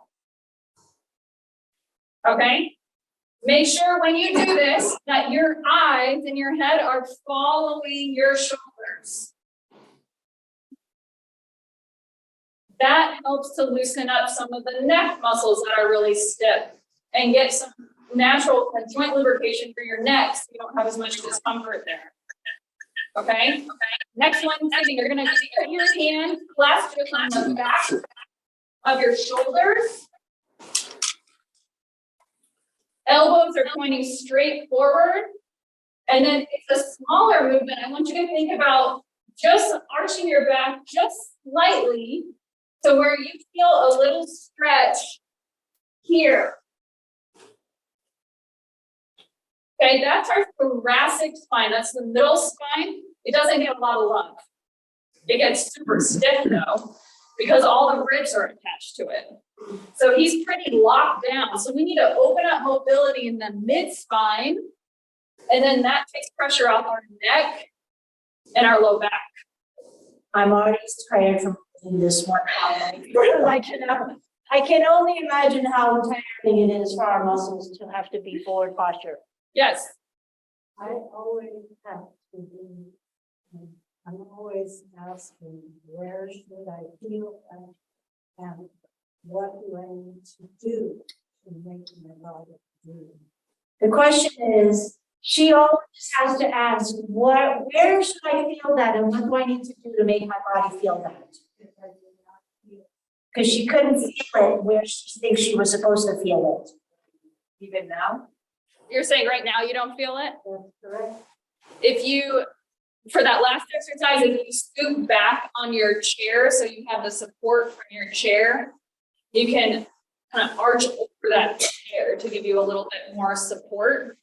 Okay, make sure when you do this that your eyes and your head are following your shoulders. That helps to loosen up some of the neck muscles that are really stiff and get some natural joint lubrication for your neck so you don't have as much discomfort there. Okay? Next one, sitting, you're gonna put your hand clasped on the back of your shoulders. Elbows are pointing straight forward. And then it's a smaller movement. I want you to think about just arching your back just slightly to where you feel a little stretch here. Okay, that's our thoracic spine. That's the middle spine. It doesn't get a lot of love. It gets super stiff though, because all the ribs are attached to it. So he's pretty locked down. So we need to open up mobility in the mid spine, and then that takes pressure off our neck and our low back. I'm already tired from doing this one. I can only imagine how tiring it is for our muscles to have to be forward posture. Yes. I always have to be, I'm always asking, where should I feel and what do I need to do to make my body do? The question is, she always has to ask, where should I feel that and what do I need to do to make my body feel that? Because she couldn't feel it where she thinks she was supposed to feel it. Even now? You're saying right now you don't feel it? That's correct. If you, for that last exercise, if you scoot back on your chair so you have the support from your chair, you can kind of arch over that chair to give you a little bit more support.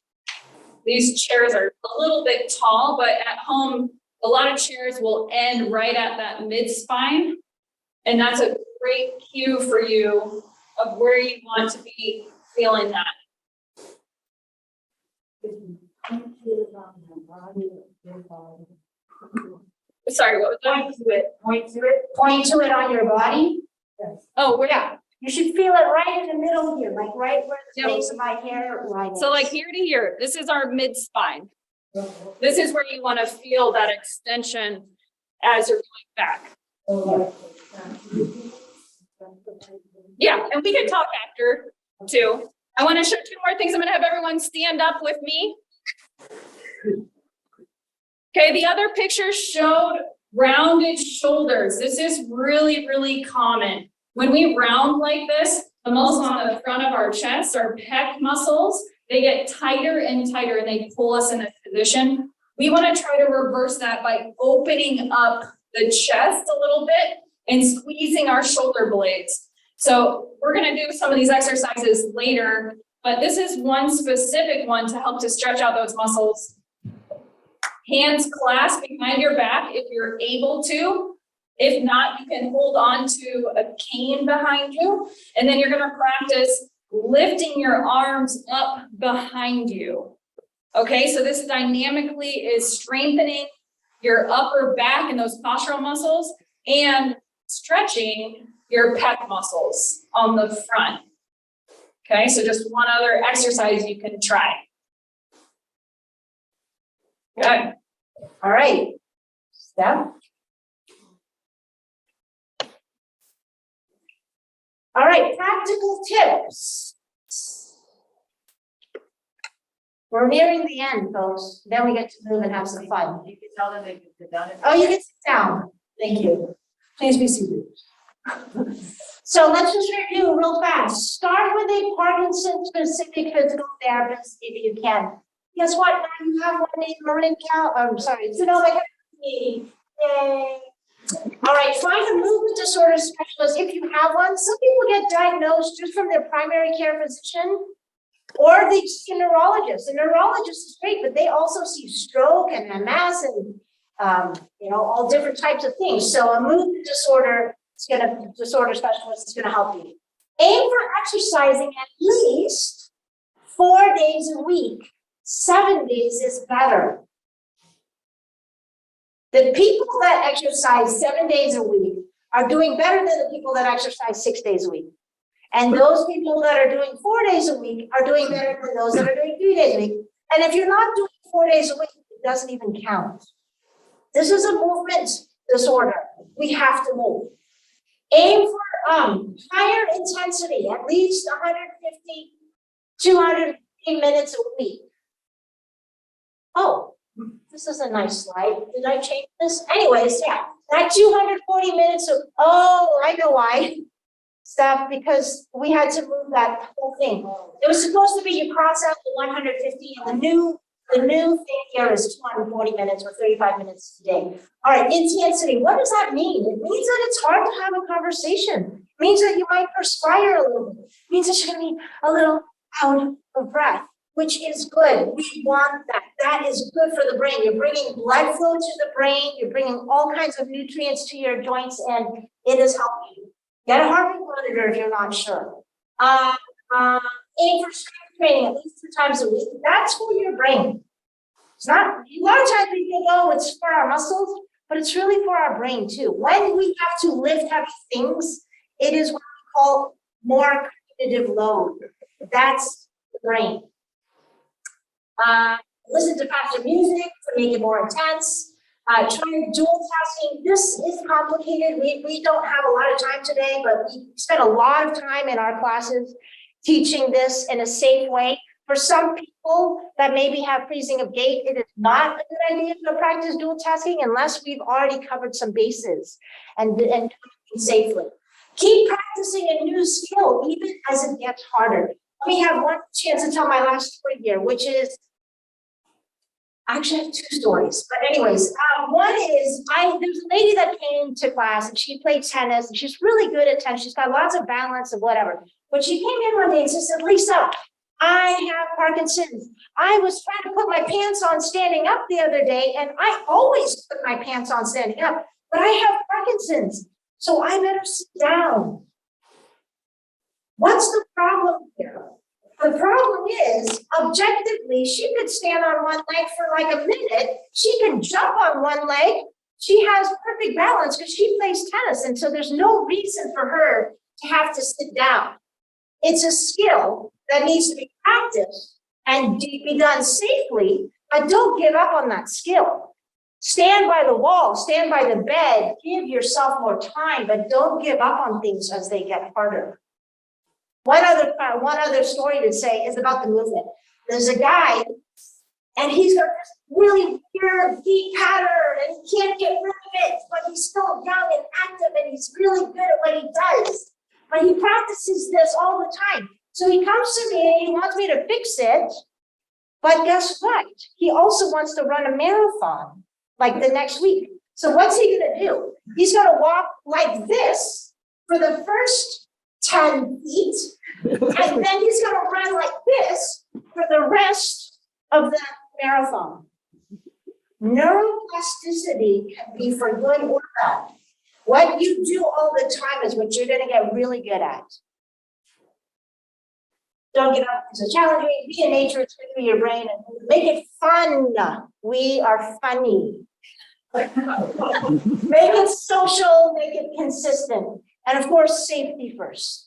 These chairs are a little bit tall, but at home, a lot of chairs will end right at that mid spine. And that's a great cue for you of where you want to be feeling that. Sorry, what was that? Point to it, point to it, point to it on your body. Oh, where? Yeah, you should feel it right in the middle here, like right where the Yep. base of my hair line is. So like here to here, this is our mid spine. This is where you want to feel that extension as you're going back. Yeah, and we can talk after too. I want to show 2 more things. I'm going to have everyone stand up with me. Okay, the other picture showed rounded shoulders. This is really, really common. When we round like this, the muscles on the front of our chest, our pec muscles, they get tighter and tighter and they pull us in this position. We want to try to reverse that by opening up the chest a little bit and squeezing our shoulder blades. So we're going to do some of these exercises later, but this is one specific one to help to stretch out those muscles. Hands clasped behind your back if you're able to. If not, you can hold on to a cane behind you, and then you're going to practice lifting your arms up behind you. Okay, so this dynamically is strengthening your upper back and those postural muscles and stretching your pec muscles on the front. Okay, so just one other exercise you can try. Good. All right, Steph. All right, practical tips. We're nearing the end, folks. Then we get to move and have some fun. You can tell them they can sit down. Oh, you can sit down. Thank you. Please be seated. So let's just review real fast. Start with a Parkinson's specific physical therapist if you can. Guess what? Now you have one named Maureen Sonoma County. Yay. All right, find a movement disorder specialist if you have one. Some people get diagnosed just from their primary care physician, or they see a neurologist. A neurologist is great, but they also see stroke and MS and all different types of things. So a movement disorder specialist is gonna help you. Aim for exercising at least 4 days a week. 7 days is better. The people that exercise 7 days a week are doing better than the people that exercise 6 days a week. And those people that are doing 4 days a week are doing better than those that are doing 3 days a week. And if you're not doing 4 days a week, it doesn't even count. This is a movement disorder. We have to move. Aim for higher intensity, at least 150, 250 minutes a week. Oh, this is a nice slide. Did I change this? Anyways, yeah, that 240 minutes of, I know why. Stuff, because we had to move that whole thing. It was supposed to be you cross out the 150, and the new thing here is 240 minutes or 35 minutes a day. All right, intensity, what does that mean? It means that it's hard to have a conversation. It means that you might perspire a little bit. It means that you're gonna be a little out of breath, which is good. We want that. That is good for the brain. You're bringing blood flow to the brain. You're bringing all kinds of nutrients to your joints, and it is helping you. Get a heart rate monitor if you're not sure. Aim for strength training at least 2 times a week. That's for your brain. It's not, a lot of times we think, oh, it's for our muscles, but it's really for our brain too. When we have to lift heavy things, it is what we call more cognitive load. That's the brain. Listen to faster music to make it more intense. Try dual tasking. This is complicated. We don't have a lot of time today, but we spent a lot of time in our classes teaching this in a safe way. For some people that maybe have freezing of gait, it is not a good idea to practice dual tasking unless we've already covered some bases and doing it safely. Keep practicing a new skill even as it gets harder. Let me have one chance to tell my last story here, which is, I actually have 2 stories, but anyways, one is, there's a lady that came to class and she played tennis and she's really good at tennis. She's got lots of balance and whatever. But she came in one day and she said, Lisa, I have Parkinson's. I was trying to put my pants on standing up the other day, and I always put my pants on standing up, but I have Parkinson's, so I better sit down. What's the problem here? The problem is, objectively, she could stand on one leg for like a minute. She can jump on one leg. She has perfect balance because she plays tennis. And so there's no reason for her to have to sit down. It's a skill that needs to be practiced and be done safely, but don't give up on that skill. Stand by the wall, stand by the bed, give yourself more time, but don't give up on things as they get harder. One other story to say is about the movement. There's a guy, and he's got this really weird deep pattern, and he can't get rid of it, but he's still young and active, and he's really good at what he does. But he practices this all the time. So he comes to me and he wants me to fix it. But guess what? He also wants to run a marathon like the next week. So what's he gonna do? He's gonna walk like this for the first 10 feet, and then he's gonna run like this for the rest of the marathon. Neuroplasticity can be for good or bad. What you do all the time is what you're gonna get really good at. Don't give up. It's a challenge. Be in nature. It's good for your brain, and make it fun. We are funny. Make it social. Make it consistent, and of course, safety first.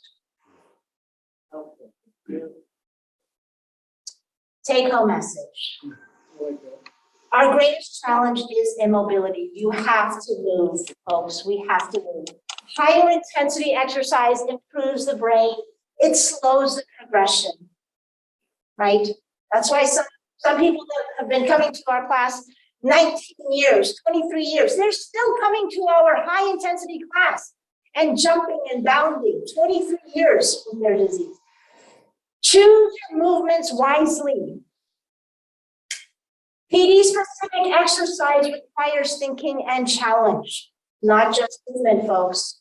Take home message. Our greatest challenge is immobility. You have to move, folks. We have to move. Higher intensity exercise improves the brain. It slows the progression, right? That's why some people that have been coming to our class 19 years, 23 years, they're still coming to our high intensity class and jumping and bounding 23 years from their disease. Choose your movements wisely. PD specific exercise requires thinking and challenge, not just movement, folks.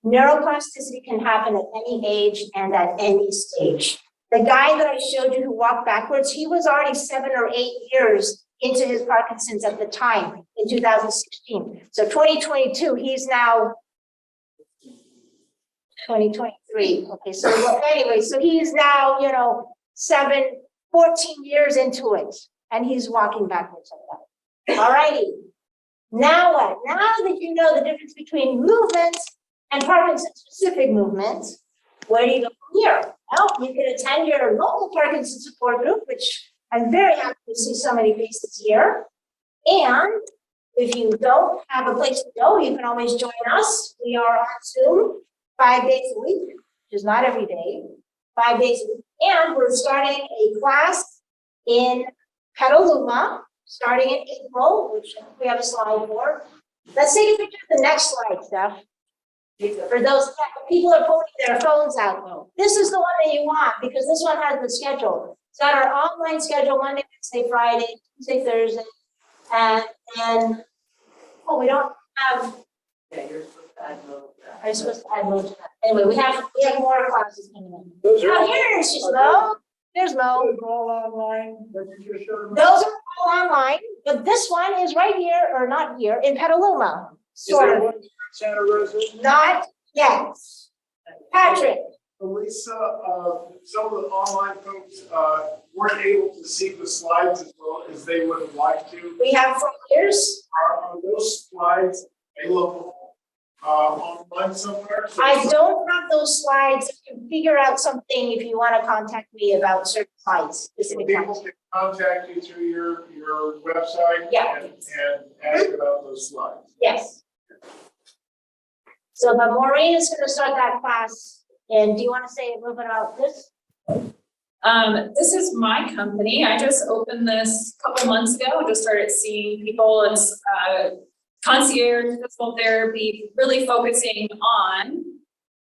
Neuroplasticity can happen at any age and at any stage. The guy that I showed you who walked backwards, he was already 7 or 8 years into his Parkinson's at the time in 2016. So 2022, he's now 2023. Okay, so anyway, so he's now, 14 years into it, and he's walking backwards like that. All righty. Now what? Now that you know the difference between movement and Parkinson-specific movement, where do you go from here? Well, you can attend your local Parkinson support group, which I'm very happy to see so many faces here. And if you don't have a place to go, you can always join us. We are on Zoom 5 days a week, which is not every day, 5 days a week. And we're starting a class in Petaluma, starting in April, which we have a slide for. Let's take a picture of the next slide, Steph. For those people are pulling their phones out. This is the one that you want because this one has the schedule. It's got our online schedule Monday, Wednesday, Friday, Tuesday, Thursday, and then we don't have. Yeah, you're supposed to add those. I'm supposed to add loads to that. Anyway, we have more classes coming in. Those are Oh, here's just Mo. There's Mo. those are all online, that you just showed me? Those are all online, but this one is right here, or not here, in Petaluma. Is there Sort of. one in Santa Rosa? Not yet. Patrick. Lisa, some of the online folks, weren't able to see the slides as well as they would have liked to. We have flyers. Are those slides available, online somewhere? I don't have those slides. You can figure out something if you want to contact me about certain slides, So specific people slides. can contact you through your website. Yeah. And ask about those slides. Yes. So, but Maureen is going to start that class. And do you want to say a little bit about this? This is my company. I just opened this a couple months ago. Just started seeing people. It's concierge physical therapy, really focusing on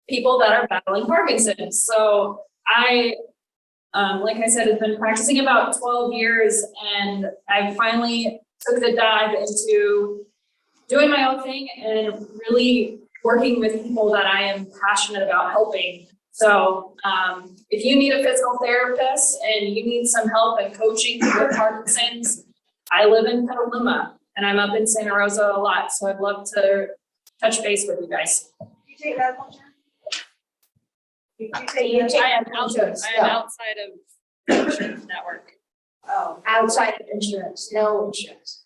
people that are battling Parkinson's. So I, like I said, have been practicing about 12 years, and I finally took the dive into doing my own thing and really working with people that I am passionate about helping. So if you need a physical therapist and you need some help and coaching with Parkinson's, I live in Petaluma and I'm up in Santa Rosa a lot. So I'd love to touch base with you guys. You take that one, you say you take I am insurance, outside of the insurance network. Oh, outside of insurance, no insurance.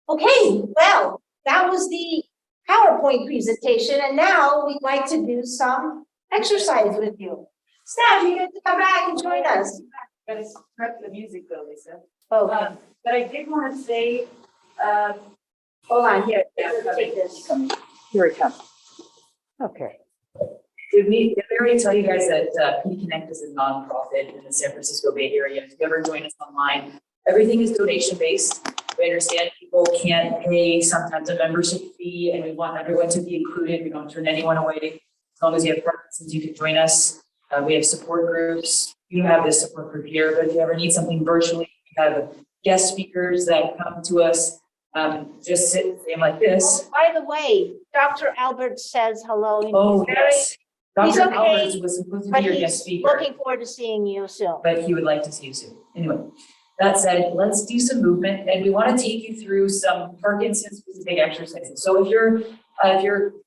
Okay, well, that was the PowerPoint presentation, and now we'd like to do some exercise with you. Steph, you get to come back and join us. Gotta prep the music though, Lisa. Okay, But I did want to say, hold on, here, Yeah, take this. here it comes. Okay. Did I already tell you guys that P Connect is a nonprofit in the San Francisco Bay Area? If you ever join us online, everything is donation based. We understand people can't pay sometimes a membership fee, and we want everyone to be included. We don't turn anyone away. As long as you have Parkinson's, you can join us. We have support groups. You have this support group here, but if you ever need something virtually, we have guest speakers that come to us. Just sit and say like this. By the way, Dr. Albert says hello. and Oh, he's very- yes. he's Dr. okay, Alvarez was supposed to But be your guest he's speaker, looking forward to seeing you soon. but he would like to see you soon. Anyway, that said, let's do some movement, and we want to take you through some Parkinson's specific exercises. So if you're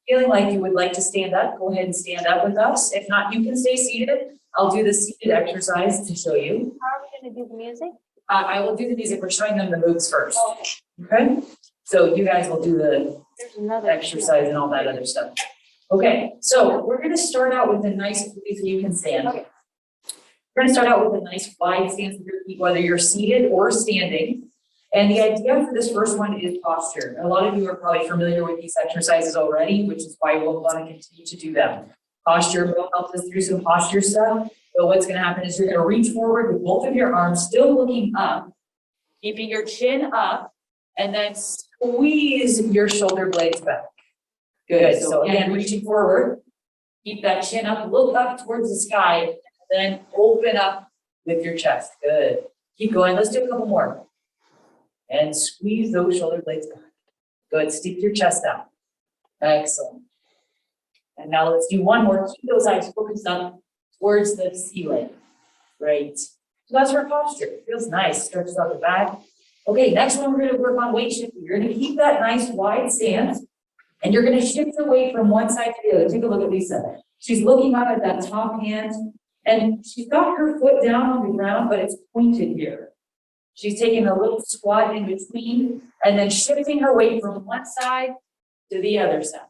feeling like you would like to stand up, go ahead and stand up with us. If not, you can stay seated. I'll do the seated exercise to show you. How are we going to do the music? I will do the music. We're showing them the moves first. Okay, Okay? So you guys will do the there's another. exercise and all that other stuff. Okay, so we're gonna start out with a nice, so you can stand. Okay. We're gonna start out with a nice wide stance with your feet, whether you're seated or standing. And the idea for this first one is posture. A lot of you are probably familiar with these exercises already, which is why we'll want to continue to do them. Posture will help us through some posture stuff. So what's gonna happen is you're gonna reach forward with both of your arms, still looking up, keeping your chin up, and then squeeze your shoulder blades back. Good, so again, reaching forward, keep that chin up, look up towards the sky, then open up with your chest. Good. Keep going. Let's do a couple more. And squeeze those shoulder blades back. Good. Stick your chest out. Excellent. And now let's do one more. Keep those eyes focused up towards the ceiling. Great. So that's our posture. Feels nice. Stretches out the back. Okay, next one, we're gonna work on weight shifting. You're gonna keep that nice wide stance, and you're gonna shift your weight from one side to the other. Take a look at Lisa. She's looking up at that top hand, and she's got her foot down on the ground, but it's pointed here. She's taking a little squat in between, and then shifting her weight from one side to the other side,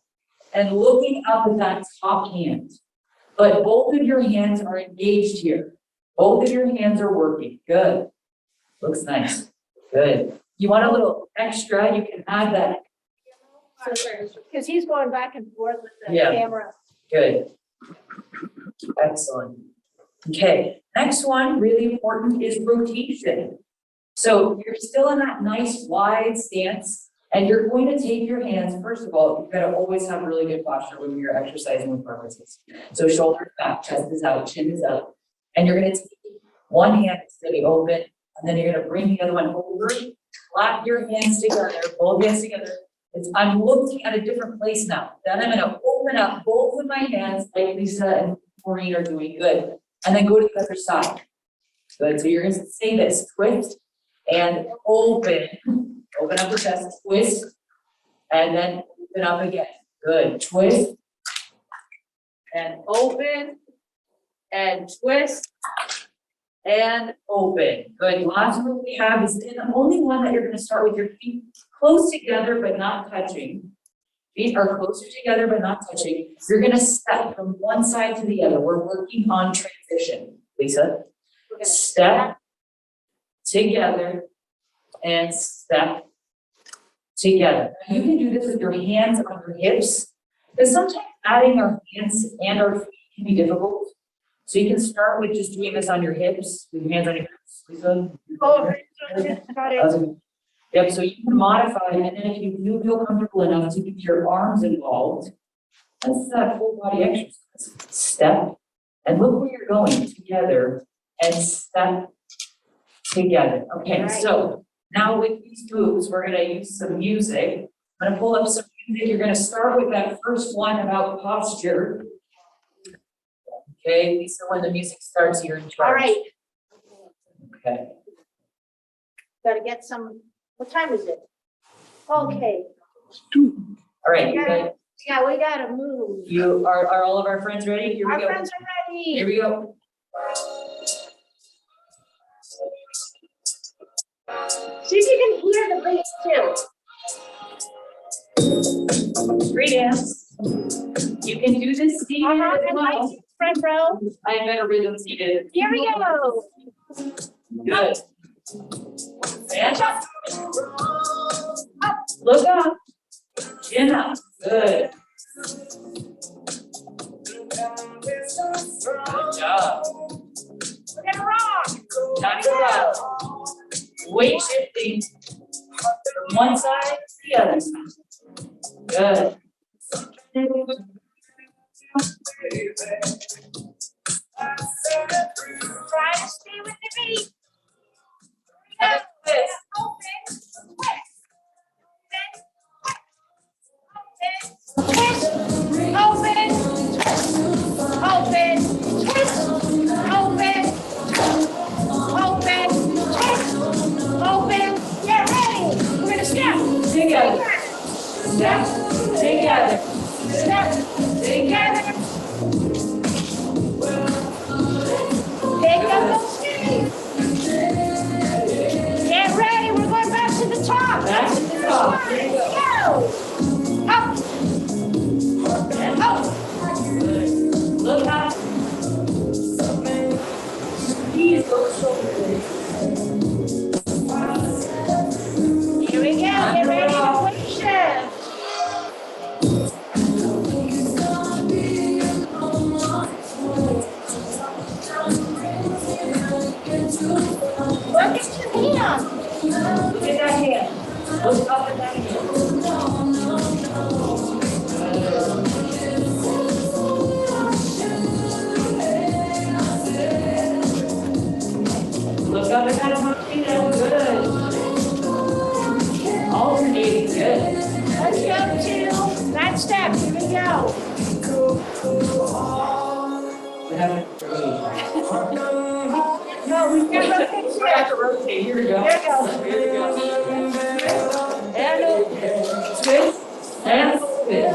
and looking up at that top hand. But both of your hands are engaged here. Both of your hands are working. Good. Looks nice. Good. You want a little extra, you can add that. Because he's going back and forth with the Yeah. camera. Good. Excellent. Okay, next one, really important, is rotation. So you're still in that nice wide stance, and you're going to take your hands, first of all, you've got to always have really good posture when you're exercising with Parkinson's. So shoulders back, chest is out, chin is up, and you're going to take one hand that's really open, and then you're gonna bring the other one over, clap your hands together, both hands together. I'm looking at a different place now. Then I'm gonna open up both of my hands like Lisa and Maureen are doing. Good. And then go to the other side. Good. So you're gonna say this, twist and open. Open up the chest, twist, and then open up again. Good. Twist and open and twist. And open. Good. Last one we have is the only one that you're going to start with your feet close together but not touching. Feet are closer together but not touching. You're going to step from one side to the other. We're working on transition. Lisa, step together and step together. Now you can do this with your hands on your hips, because sometimes adding our hands and our feet can be difficult. So you can start with just doing this on your hips, with your hands on your hips. Lisa? Oh, got it. Yep, so you can modify it, and then if you do feel comfortable enough to get your arms involved, that's that full body exercise. Step, and look where you're going, together, and step together. Okay, so now with these moves, we're gonna use some music. I'm gonna pull up some music. You're gonna start with that first one about posture. Okay, Lisa, when the music starts, you're in charge. All right, Okay. gotta get some, what time is it? Okay, All right, you guys, yeah, we gotta move. you are all of our friends ready? Here we Our go. friends are Here ready. we go. See if you can hear the bass too. Free dance. You can do this seated as And well. nice front row. I am better rhythm seated. Here we go. Good. And up. Look up. Chin up. Good. Good job. We're gonna rock. Time to rock. Weight shifting from one side to the other side. Good. Try to stay with the beat. And twist. Open, open, twist, open, open, twist, open, get ready. We're gonna step. Together. Step together. Step together. Okay, here we go. Here it goes. Here we go. And open, twist, and open.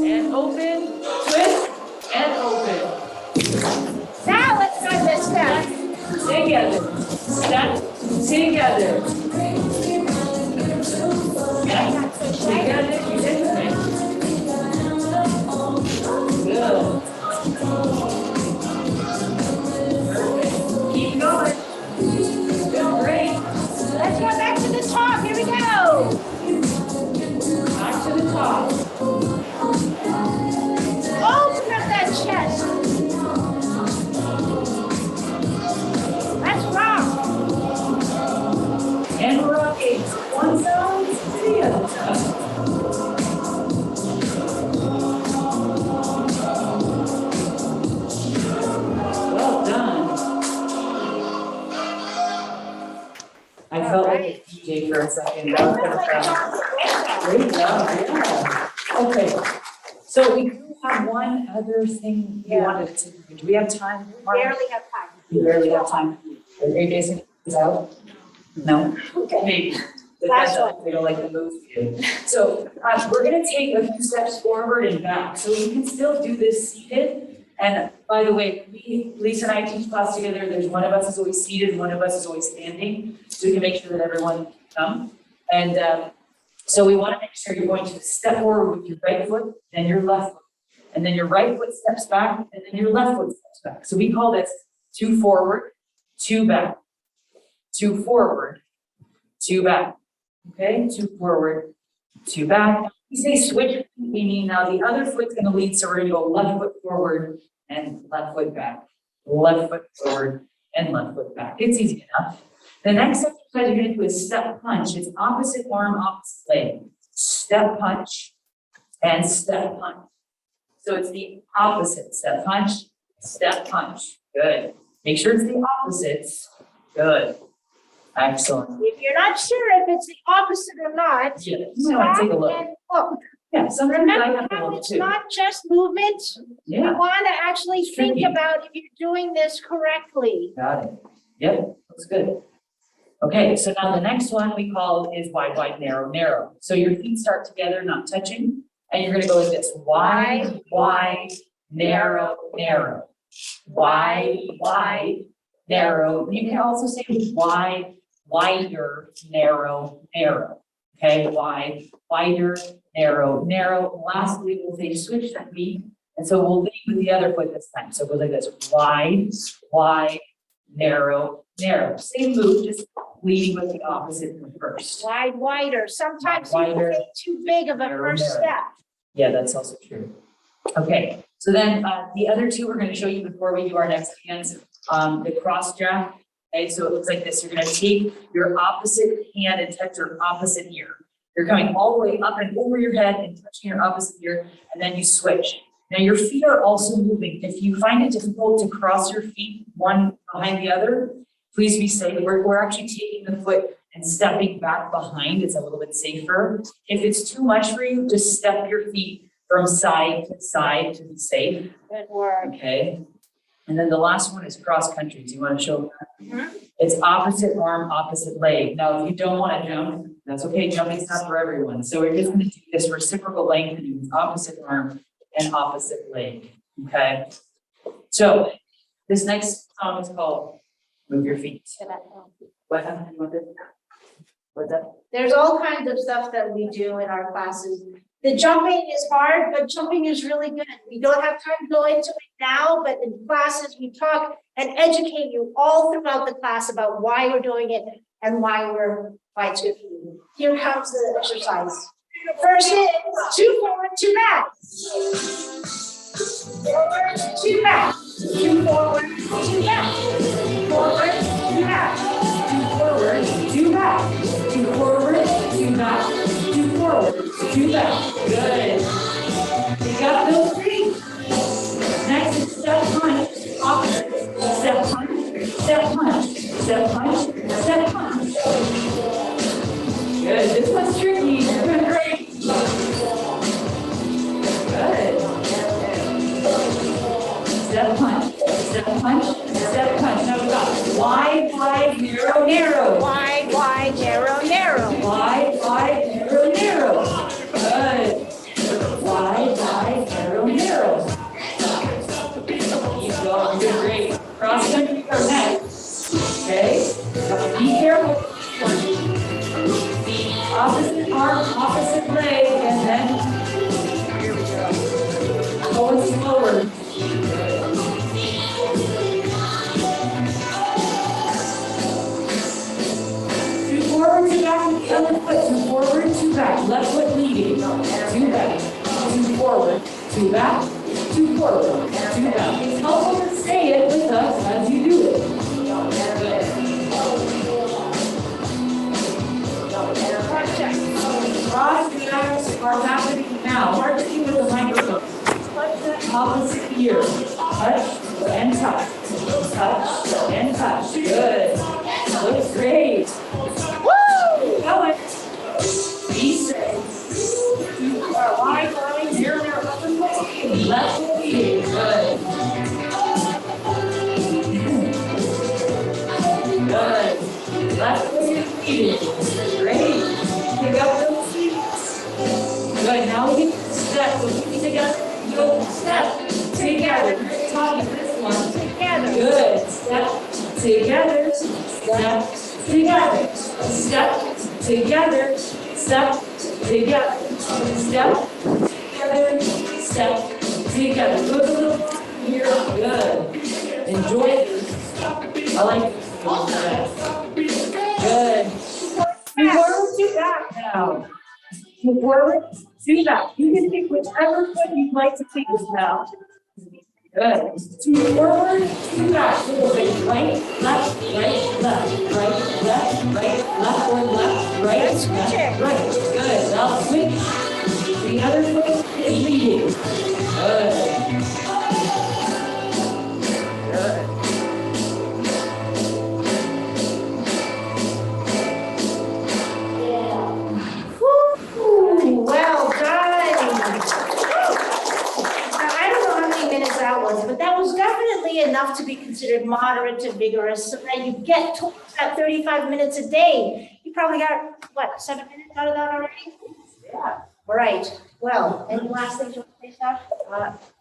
And open, twist, and open. Now let's go this step. Together. Step together. Yeah. Together. You did it. Good. Perfect. Keep going. Good, great. Let's go back to the top. Here we go. Back to the top. Open up that chest. Let's rock. And we're rocking one side to the other side. Well done. I felt like a DJ for a second. That was kind of fun. Great job, yeah. Okay, so we do have one other thing we Yeah. wanted to do. Do we have time? Mark? Barely have time. We barely have time. Are you guys gonna get out? No? Okay. Maybe. Last Depends on if they don't like the move view. So, we're gonna take a few steps forward and back, so you can still do this seated. And by the way, Lisa and I teach class together, there's one of us is always seated, one of us is always standing, so we can make sure that everyone can come. And, so we wanna make sure you're going to step forward with your right foot, then your left foot. And then your right foot steps back, and then your left foot steps back. So we call this 2 forward, 2 back, 2 forward, 2 back. Okay, 2 forward, 2 back. We say switch, meaning now the other foot's gonna lead, so we're gonna go left foot forward and left foot back. Left foot forward and left foot back. It's easy enough. The next exercise you're gonna do is step punch. It's opposite arm, opposite leg. Step punch and step punch. So it's the opposite, step punch, step punch. Good. Make sure it's the opposites. Good. Excellent. If you're not sure if it's the opposite or not, Yeah, you might want to take a look. and look. Yeah, sometimes I Remember have to how look it's too. not just movement? You Yeah, want to actually think Tricky. about if you're doing this correctly. got it. Yep, looks good. Okay, so now the next one we call is wide, wide, narrow, narrow. So your feet start together, not touching, and you're gonna go like this, wide, wide, narrow, narrow. Wide, wide, narrow. You can also say wide, wider, narrow, narrow. Okay, wide, wider, narrow, narrow. Lastly, we'll say switch that feet. And so we'll lead with the other foot this time. So it goes like this, wide, wide, narrow, narrow. Same move, just leading with the opposite from first. Wide, wider. Sometimes you Wider, think too big of a narrow, first narrow. step. Yeah, that's also true. Okay, so then the other two we're gonna show you before we do our next hands, the cross jab. Okay, so it looks like this. You're gonna take your opposite hand and touch your opposite ear. You're coming all the way up and over your head and touching your opposite ear, and then you switch. Now your feet are also moving. If you find it difficult to cross your feet one behind the other, please be safe. We're actually taking the foot and stepping back behind. It's a little bit safer. If it's too much for you, just step your feet from side to be safe. Good work. Okay. And then the last one is cross country. Do you want to show that? Mhm. It's opposite arm, opposite leg. Now, if you don't want to jump, that's okay. Jumping's not for everyone. So we're just going to do this reciprocal lengthening, opposite arm and opposite leg. Okay. So this next song is called Move Your Feet. What happened? You want this? What's that? There's all kinds of stuff that we do in our classes. The jumping is hard, but jumping is really good. We don't have time to go into it now, but in classes, we talk and educate you all throughout the class about why we're doing it and why it's good for you. Here comes the exercise. First is 2 forward, 2 back. Forward, 2 back. 2 forward, 2 back. Forward, 2 back. 2 forward, 2 back. 2 forward, 2 back. 2 forward, 2 back. Good. You got those 3. Next is step punch, opposite. Step punch, step punch, step punch, step punch. Good. This one's tricky. You're doing great. Good. Step punch, Step punch, step punch. Now we got wide, wide, narrow, narrow. Wide, wide, narrow, narrow. Wide, wide, narrow, narrow. Good. Wide, wide, narrow, narrow. Keep going, you're great. Cross country or next. Okay, be careful. Opposite arm, opposite leg, and then going slower. Two forward, two back, and the other foot. Two forward, two back. Left foot leading. Two back. Two forward, two back. Two forward, two back. It's helpful to say it with us as you do it. Cross backs are happening now. Marching with the microphone. Opposite ear. Touch and touch. Touch and touch. Good. Looks great. Woo! Going. Be safe. Wide line, near their other foot. Left foot leading. Good. Good. Left foot leading. Great. Pick up those feet. Good. Now we can step. So feet together. Go step together. Top of this one. Together. Good. Step together. Step together. Step together. Step together. Step together. Step together. Go a little here. Good. Enjoy this. I like this. Good. Forward to back now. Forward to back. You can pick whichever foot you'd like to take this now. Good. Forward to back. Right, left, right, left, right, left, right, left, or left, right, left, right. Good. Now switch. The other foot is leading. Good. Good. Well done. Now, I don't know how many minutes that was, but that was definitely enough to be considered moderate to vigorous, so that you get to that 35 minutes a day. You probably got, what, 7 minutes out of that already? Yeah. All right. Well, any last things you want to say, Steph?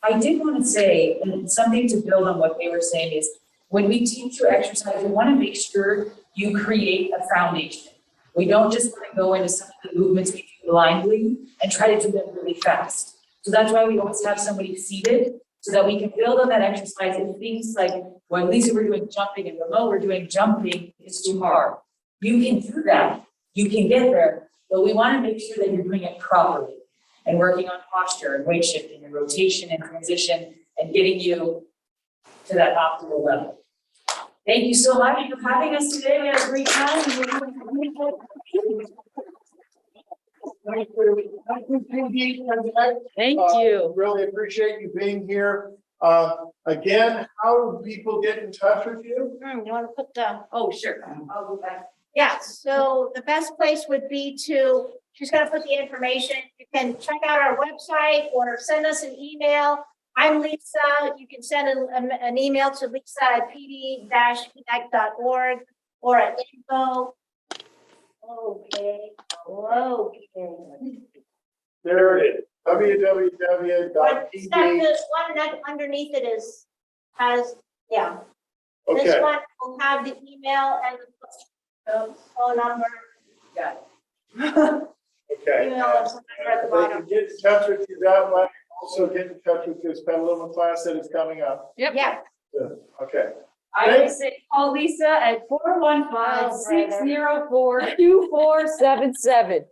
I did want to say, and something to build on what they were saying is, when we teach you exercise, we want to make sure you create a foundation. We don't just want to go into some of the movements we do blindly and try to do them really fast. So that's why we always have somebody seated so that we can build on that exercise. And things like, well, at least we're doing jumping and remote, we're doing jumping, it's too hard. You can do that. You can get there, but we want to make sure that you're doing it properly and working on posture and weight shifting and rotation and transition and getting you to that optimal level. Thank you so much for having us today. We had a great time. Thank you. Really appreciate you being here. Again, how do people get in touch with you? You want to put the, Oh, sure. I'll go back. yeah, so the best place would be to, she's gonna put the information. You can check out our website or send us an email. I'm Lisa. You can send an email to lisa@pd-connect.org or at info. Okay. There it is, One www.pd. that underneath it has, yeah. This Okay, one will have the email and the phone number. Got it. okay. Email and phone number at the They bottom. can get in touch with you that way. Also get in touch with this Petaluma class that is coming up. Yeah. Okay. I would say call Lisa at 415-604-2477.